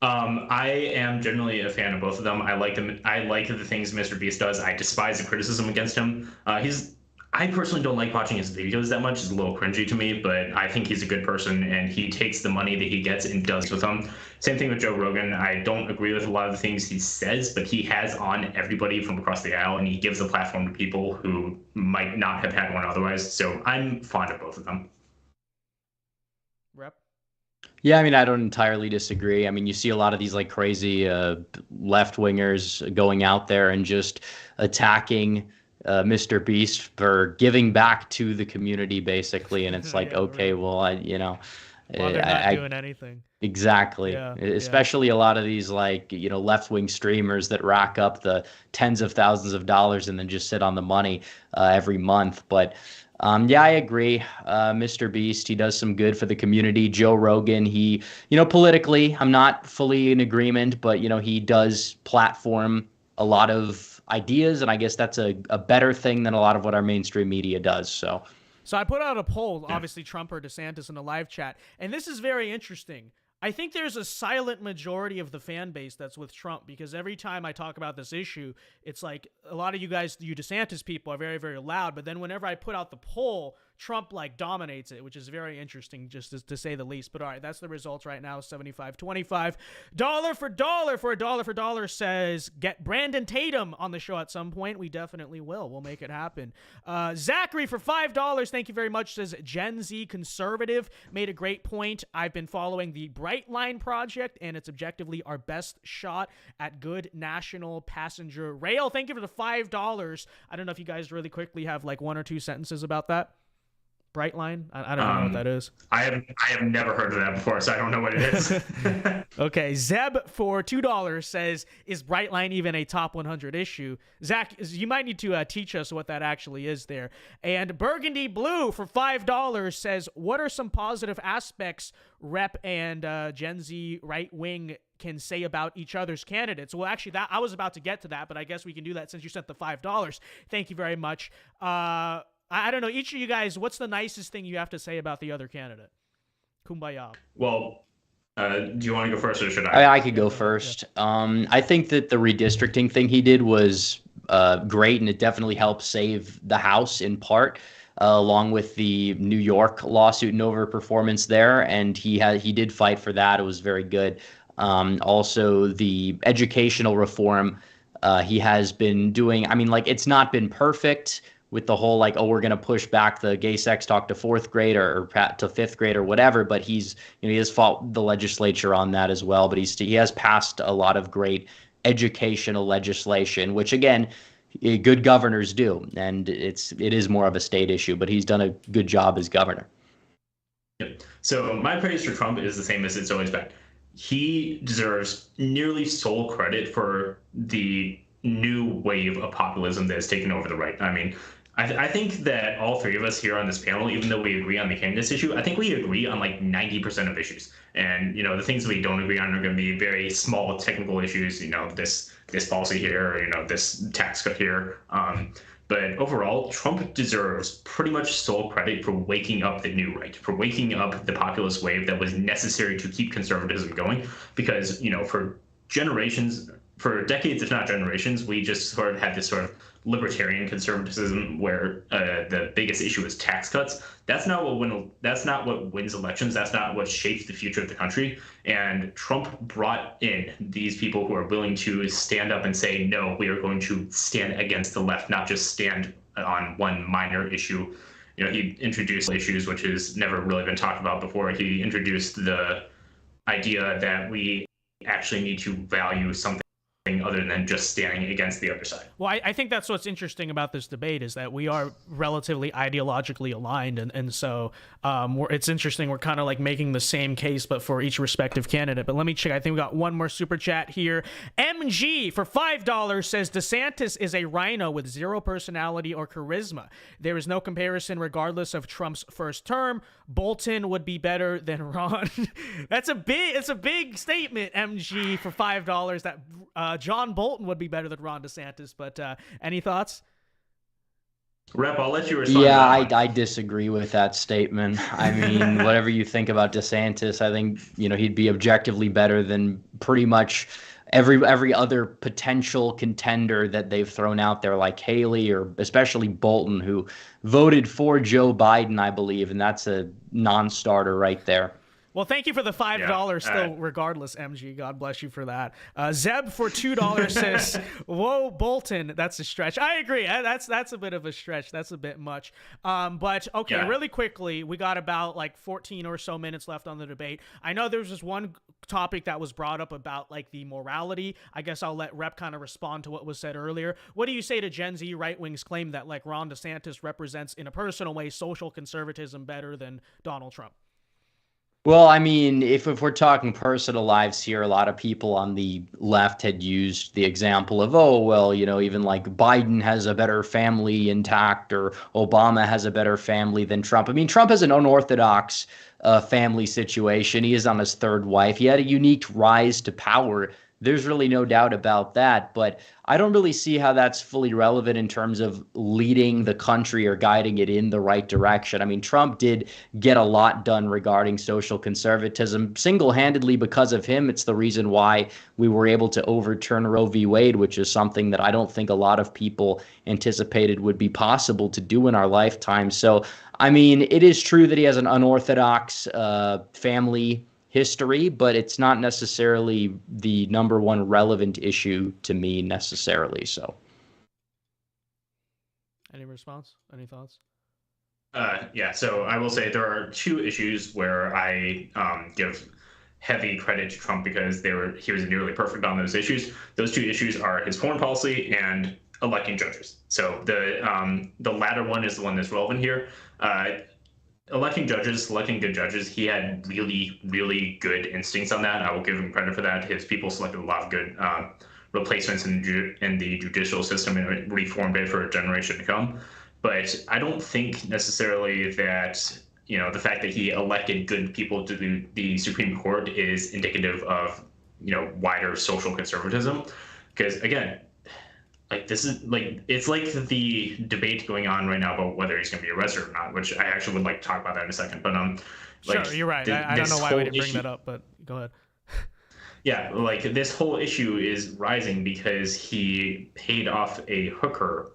I am generally a fan of both of them. I like them. I like the things Mr. Beast does. I despise the criticism against him. I personally don't like watching his videos that much. It's a little cringy to me, but I think he's a good person, and he takes the money that he gets and does with them. Same thing with Joe Rogan. I don't agree with a lot of the things he says, but he has on everybody from across the aisle, and he gives a platform to people who might not have had one otherwise. So I'm fond of both of them. Rep? Yeah, I mean, I don't entirely disagree. I mean, you see a lot of these like crazy left-wingers going out there and just attacking Mr. Beast for giving back to the community, basically. And it's like, yeah, okay, right. well, Well, they're not doing anything. Exactly. Yeah, Especially a lot of these like, left-wing streamers that rack up the tens of thousands of dollars and then just sit on the money every month. But yeah, I agree. Mr. Beast, he does some good for the community. Joe Rogan, he, politically, I'm not fully in agreement, but, he does platform a lot of ideas. And I guess that's a better thing than a lot of what our mainstream media does. So I put out a poll, obviously Trump or DeSantis, in the live chat, and this is very interesting. I think there's a silent majority of the fan base that's with Trump, because every time I talk about this issue, it's like a lot of you guys, you DeSantis people, are very, very loud. But then whenever I put out the poll, Trump like dominates it, which is very interesting, just to say the least. But all right, that's the results right now, 75-25. Dollar for a dollar for dollar says, get Brandon Tatum on the show at some point. We definitely will. We'll make it happen. Zachary for $5, thank you very much, says Gen Z conservative. Made a great point. I've been following the Bright Line project, and it's objectively our best shot at good national passenger rail. Thank you for the $5. I don't know if you guys really quickly have like one or two sentences about that. Brightline? I don't know what that is. I have never heard of that before, so I don't know what it is. Okay, Zeb for $2 says, is Brightline even a top 100 issue? Zach, you might need to teach us what that actually is there. And Burgundy Blue for $5 says, what are some positive aspects Rep and Gen Z right wing can say about each other's candidates? Well, actually, I was about to get to that, but I guess we can do that since you sent the $5. Thank you very much. I don't know, each of you guys, what's the nicest thing you have to say about the other candidate? Kumbaya. Well, do you want to go first or should I? I could go first. I think that the redistricting thing he did was great, and it definitely helped save the House in part, along with the New York lawsuit and overperformance there. And he did fight for that. It was very good. Also, the educational reform he has been doing. I mean, like, it's not been perfect with the whole like, oh, we're going to push back the gay sex talk to fourth grade or to fifth grade or whatever. But he has fought the legislature on that as well. But he has passed a lot of great educational legislation, which again, good governors do, and it is more of a state issue. But he's done a good job as governor. Yep. So my praise for Trump is the same as it's always been. He deserves nearly sole credit for the new wave of populism that has taken over the right. I mean, I think that all three of us here on this panel, even though we agree on the candidates issue, I think we agree on like 90% of issues. And, the things we don't agree on are going to be very small technical issues, this policy here, or, this tax cut here. But overall, Trump deserves pretty much sole credit for waking up the new right, for waking up the populist wave that was necessary to keep conservatism going. Because, for decades, if not generations, we just sort of had this sort of libertarian conservatism where the biggest issue is tax cuts. That's not what wins elections. That's not what shapes the future of the country. And Trump brought in these people who are willing to stand up and say, no, we are going to stand against the left, not just stand on one minor issue. He introduced issues which has never really been talked about before. He introduced the idea that we actually need to value something other than just standing against the other side. Well, I think that's what's interesting about this debate is that we are relatively ideologically aligned, and so it's interesting. We're kind of like making the same case, but for each respective candidate. But let me check. I think we got one more super chat here. MG for $5 says DeSantis is a rhino with zero personality or charisma. There is no comparison regardless of Trump's first term. Bolton would be better than Ron. It's a big statement, MG, for $5 that John Bolton would be better than Ron DeSantis, but any thoughts? Rep, I'll let you respond. Yeah, I disagree with that statement. I mean, whatever you think about DeSantis, I think, he'd be objectively better than pretty much every other potential contender that they've thrown out there, like Haley or especially Bolton, who voted for Joe Biden, I believe, and that's a non-starter right there. Well, thank you for the $5 still, regardless, MG. God bless you for that. Zeb for $2 says, whoa, Bolton, that's a stretch. I agree. That's a bit of a stretch. That's a bit much. But, okay, really quickly, we got about like 14 or so minutes left on the debate. I know there's this one topic that was brought up about like the morality. I guess I'll let Rep kind of respond to what was said earlier. What do you say to Gen Z right-wing's claim that like Ron DeSantis represents, in a personal way, social conservatism better than Donald Trump? Well, I mean, if we're talking personal lives here, a lot of people on the left had used the example of, oh, well, even like Biden has a better family intact or Obama has a better family than Trump. I mean, Trump has an unorthodox family situation. He is on his third wife. He had a unique rise to power. There's really no doubt about that. But I don't really see how that's fully relevant in terms of leading the country or guiding it in the right direction. I mean, Trump did get a lot done regarding social conservatism single-handedly because of him. It's the reason why we were able to overturn Roe v. Wade, which is something that I don't think a lot of people anticipated would be possible to do in our lifetime. So, I mean, it is true that he has an unorthodox family history, but it's not necessarily the number one relevant issue to me necessarily. So, any response? Any thoughts? Yeah, so I will say there are two issues where I give heavy credit to Trump because he was nearly perfect on those issues. Those two issues are his foreign policy and electing judges. So the latter one is the one that's relevant here. Electing judges, selecting good judges, he had really, really good instincts on that. I will give him credit for that. His people selected a lot of good replacements in the judicial system and reformed it for a generation to come. But I don't think necessarily that, the fact that he elected good people to the Supreme Court is indicative of, wider social conservatism. Because, again, like this is like it's like the debate going on right now about whether he's going to be arrested or not, which I actually would like to talk about that in a second. But like Sure, you're right. I don't know why we didn't bring that up, but go ahead. Yeah, like this whole issue is rising because he paid off a hooker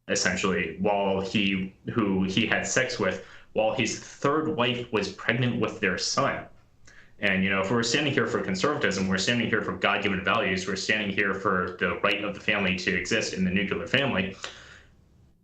essentially who he had sex with while his third wife was pregnant with their son. And, if we're standing here for conservatism, we're standing here for God-given values, we're standing here for the right of the family to exist in the nuclear family.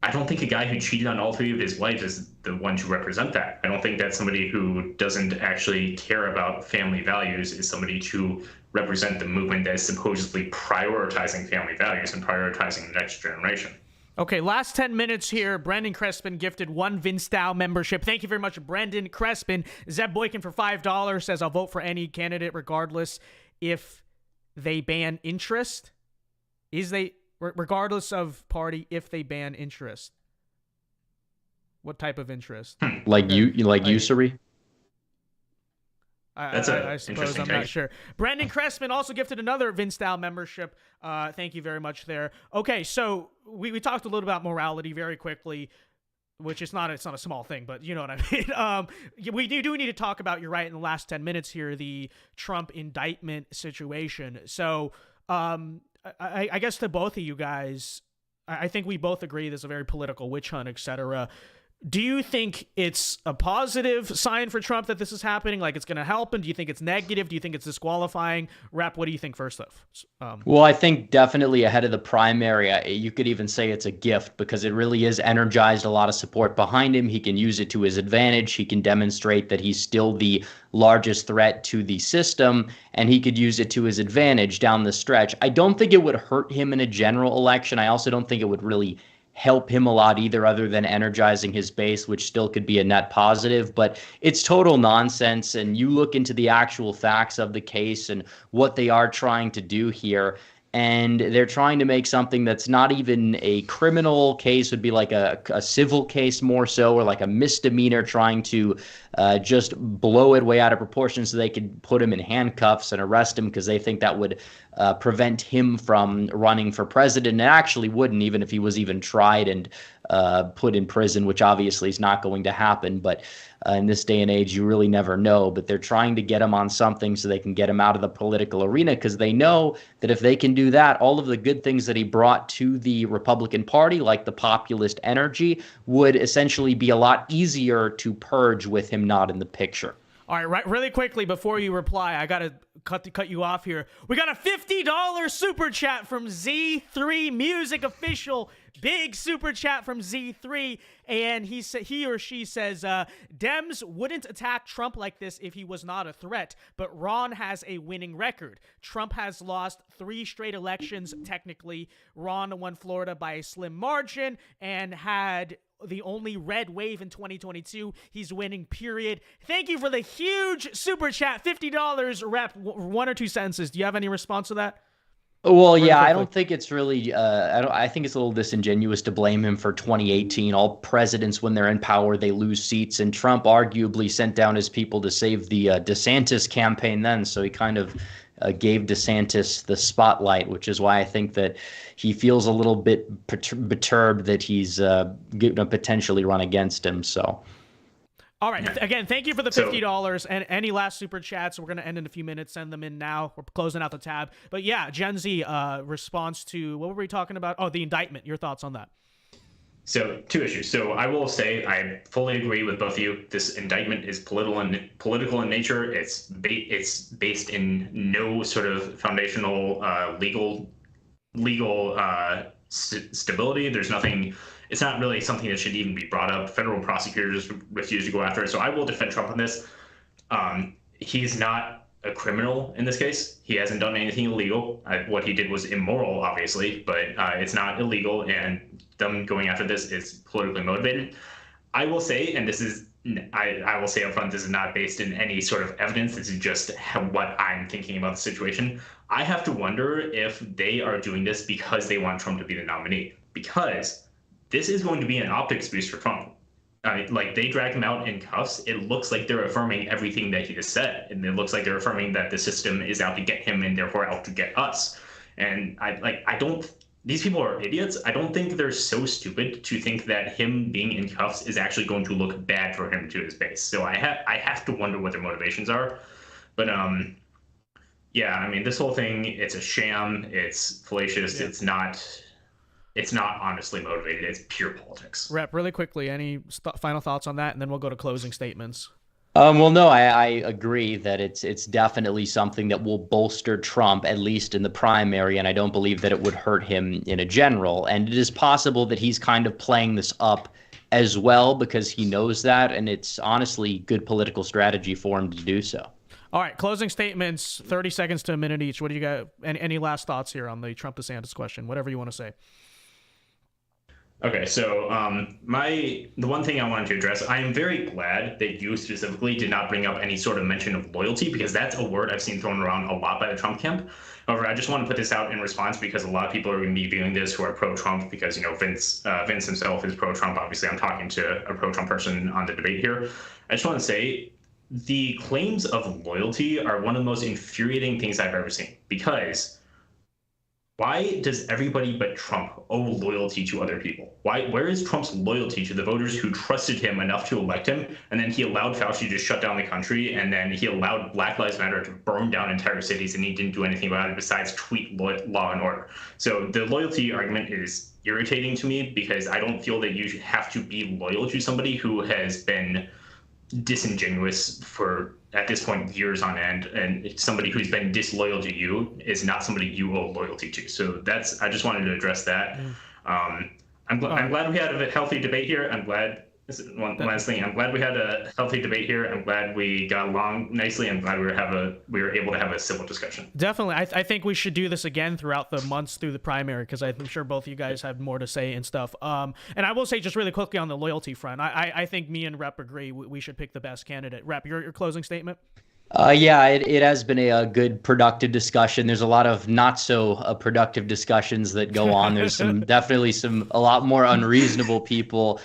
I don't think a guy who cheated on all three of his wives is the one to represent that. I don't think that somebody who doesn't actually care about family values is somebody to represent the movement that is supposedly prioritizing family values and prioritizing the next generation. Okay, last 10 minutes here. Brendan Crespin gifted 1 VinceDao membership. Thank you very much, Brendan Crespin. Zeb Boykin for $5 says, I'll vote for any candidate regardless if they ban interest. Regardless of party, if they ban interest. What type of interest? Like usury? I suppose I'm not sure. Brandon Crespin also gifted another VinceDao membership. Thank you very much there. Okay, so we talked a little about morality very quickly, which it's not a small thing, but you know what I mean. We do need to talk about, you're right, in the last 10 minutes here, the Trump indictment situation. So I guess to both of you guys, I think we both agree this is a very political witch hunt, etc. Do you think it's a positive sign for Trump that this is happening? Like it's going to help him? Do you think it's negative? Do you think it's disqualifying? Rep, what do you think first off? Well, I think definitely ahead of the primary, you could even say it's a gift because it really is energized a lot of support behind him. He can use it to his advantage. He can demonstrate that he's still the largest threat to the system, and he could use it to his advantage down the stretch. I don't think it would hurt him in a general election. I also don't think it would really help him a lot either, other than energizing his base, which still could be a net positive. But it's total nonsense. And you look into the actual facts of the case and what they are trying to do here, and they're trying to make something that's not even a criminal case, would be like a civil case more so, or like a misdemeanor, trying to just blow it way out of proportion so they could put him in handcuffs and arrest him because they think that would prevent him from running for president. It actually wouldn't, even if he was even tried and put in prison, which obviously is not going to happen. But in this day and age, you really never know. But they're trying to get him on something so they can get him out of the political arena, because they know that if they can do that, all of the good things that he brought to the Republican Party, like the populist energy, would essentially be a lot easier to purge with him not in the picture. All right, really quickly before you reply, I got to cut you off here. We got a $50 super chat from Z3 Music Official. Big super chat from Z3, and he or she says, Dems wouldn't attack Trump like this if he was not a threat, but Ron has a winning record. Trump has lost 3 straight elections, technically. Ron won Florida by a slim margin and had the only red wave in 2022. He's winning, period. Thank you for the huge super chat. $50, Rep. 1 or 2 sentences. Do you have any response to that? Well, yeah, I don't think it's really, I think it's a little disingenuous to blame him for 2018. All presidents, when they're in power, they lose seats. And Trump arguably sent down his people to save the DeSantis campaign then. So he kind of gave DeSantis the spotlight, which is why I think that he feels a little bit perturbed that he's going to potentially run against him. So. All right. Again, thank you for the $50. And any last super chats, we're going to end in a few minutes. Send them in now. We're closing out the tab. But yeah, Gen Z response to, what were we talking about? Oh, the indictment. Your thoughts on that? So 2 issues. So I will say I fully agree with both of you. This indictment is political in nature. It's based in no sort of foundational legal stability. There's nothing. It's not really something that should even be brought up. Federal prosecutors refuse to go after it. So I will defend Trump on this. He's not a criminal in this case. He hasn't done anything illegal. What he did was immoral, obviously, but it's not illegal, and them going after this is politically motivated. I will say, and this is, I will say up front, this is not based in any sort of evidence. This is just what I'm thinking about the situation. I have to wonder if they are doing this because they want Trump to be the nominee, because this is going to be an optics boost for Trump. Like, they drag him out in cuffs. It looks like they're affirming everything that he has said. And it looks like they're affirming that the system is out to get him and therefore out to get us. And I don't these people are idiots. I don't think they're so stupid to think that him being in cuffs is actually going to look bad for him to his base. So I have to wonder what their motivations are. But yeah, I mean, this whole thing, it's a sham. It's fallacious. Yeah. It's not honestly motivated. It's pure politics. Rep, really quickly, any final thoughts on that, and then we'll go to closing statements. Well, no, I agree that it's definitely something that will bolster Trump, at least in the primary, and I don't believe that it would hurt him in a general. And it is possible that he's kind of playing this up as well because he knows that, and it's honestly good political strategy for him to do so. All right, closing statements, 30 seconds to a minute each. What do you got? Any last thoughts here on the Trump DeSantis question? Whatever you want to say. Okay, so the one thing I wanted to address, I am very glad that you specifically did not bring up any sort of mention of loyalty, because that's a word I've seen thrown around a lot by the Trump camp. However, I just want to put this out in response because a lot of people are going to be viewing this who are pro-Trump because, you know, Vince himself is pro-Trump. Obviously, I'm talking to a pro-Trump person on the debate here. I just want to say the claims of loyalty are one of the most infuriating things I've ever seen, because why does everybody but Trump owe loyalty to other people? Where is Trump's loyalty to the voters who trusted him enough to elect him, and then he allowed Fauci to shut down the country, and then he allowed Black Lives Matter to burn down entire cities, and he didn't do anything about it besides tweet law and order? So the loyalty argument is irritating to me because I don't feel that you have to be loyal to somebody who has been disingenuous for, at this point, years on end, and somebody who's been disloyal to you is not somebody you owe loyalty to. So I just wanted to address that. I'm glad we had a healthy debate here. I'm glad. Last thing, I'm glad we had a healthy debate here. I'm glad we got along nicely. I'm glad we were able to have a civil discussion. Definitely. I think we should do this again throughout the months through the primary, because I'm sure both of you guys have more to say and stuff. And I will say just really quickly on the loyalty front, I think me and Rep agree we should pick the best candidate. Rep, your closing statement? Yeah, it has been a good, productive discussion. There's a lot of not so productive discussions that go on. There's definitely a lot more unreasonable people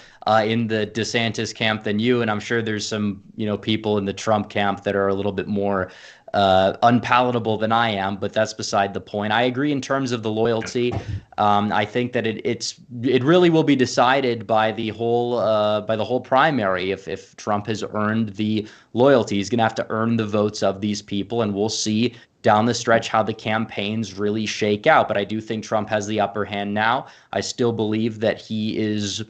in the DeSantis camp than you, and I'm sure there's some people in the Trump camp that are a little bit more unpalatable than I am, but that's beside the point. I agree in terms of the loyalty. I think that it really will be decided by the whole primary. If Trump has earned the loyalty, he's going to have to earn the votes of these people, and we'll see down the stretch how the campaigns really shake out. But I do think Trump has the upper hand now. I still believe that he is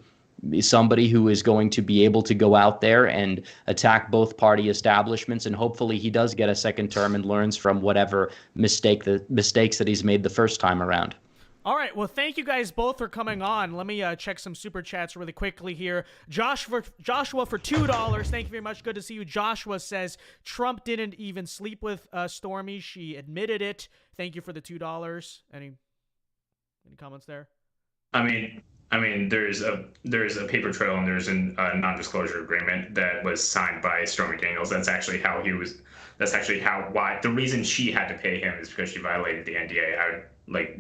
somebody who is going to be able to go out there and attack both party establishments, and hopefully he does get a second term and learns from whatever mistakes that he's made the first time around. All right, well, thank you guys both for coming on. Let me check some super chats really quickly here. Joshua for $2. Thank you very much. Good to see you. Joshua says Trump didn't even sleep with Stormy. She admitted it. Thank you for the $2. Any comments there? I mean, there's a paper trail and there's a non-disclosure agreement that was signed by Stormy Daniels. That's actually why the reason she had to pay him is because she violated the NDA.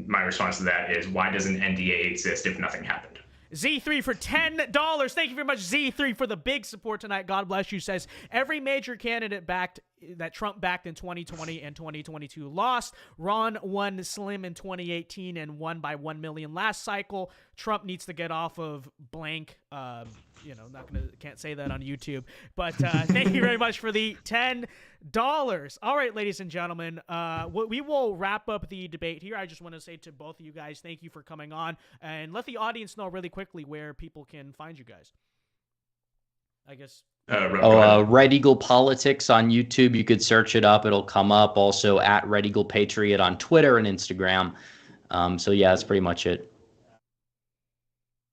My response to that is, why does an NDA exist if nothing happened? Z3 for $10. Thank you very much, Z3, for the big support tonight. God bless you. Says every major candidate that Trump backed in 2020 and 2022 lost. Ron won slim in 2018 and won by 1 million last cycle. Trump needs to get off of blank. Can't say that on YouTube. But thank you very much for the $10. All right, ladies and gentlemen, we will wrap up the debate here. I just want to say to both of you guys, thank you for coming on, and let the audience know really quickly where people can find you guys. I guess. Red Eagle Politics on YouTube. You could search it up. It'll come up. Also at Red Eagle Patriot on Twitter and Instagram. So yeah, that's pretty much it.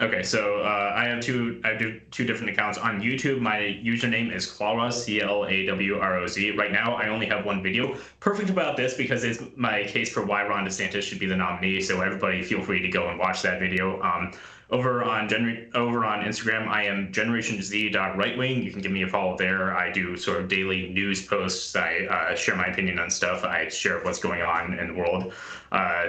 Okay, so I do two different accounts on YouTube. My username is Clawroz, CLAWROZ. Right now, I only have one video. Perfect about this because it's my case for why Ron DeSantis should be the nominee. So everybody, feel free to go and watch that video. Over on Instagram, I am GenerationZ.rightwing. You can give me a follow there. I do sort of daily news posts. I share my opinion on stuff. I share what's going on in the world.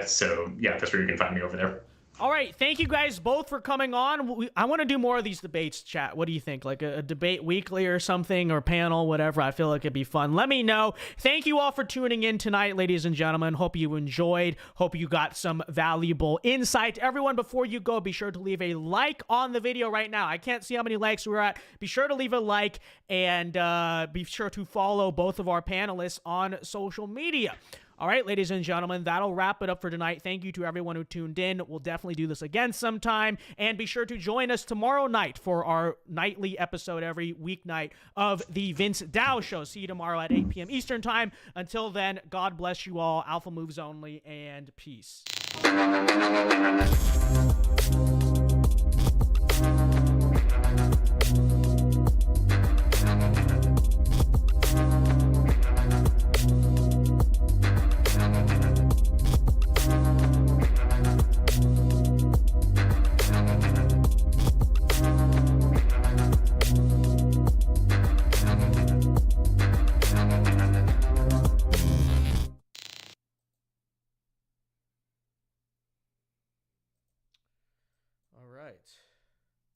So yeah, that's where you can find me over there. All right, thank you guys both for coming on. I want to do more of these debates, chat. What do you think? Like a debate weekly or something, or panel, whatever. I feel like it'd be fun. Let me know. Thank you all for tuning in tonight, ladies and gentlemen. Hope you enjoyed. Hope you got some valuable insight. Everyone, before you go, be sure to leave a like on the video right now. I can't see how many likes we're at. Be sure to leave a like, and be sure to follow both of our panelists on social media. All right, ladies and gentlemen, that'll wrap it up for tonight. Thank you to everyone who tuned in. We'll definitely do this again sometime. And be sure to join us tomorrow night for our nightly episode every weeknight of The Vince Dow Show. See you tomorrow at 8 p.m. Eastern Time. Until then, God bless you all. Alpha moves only, and peace.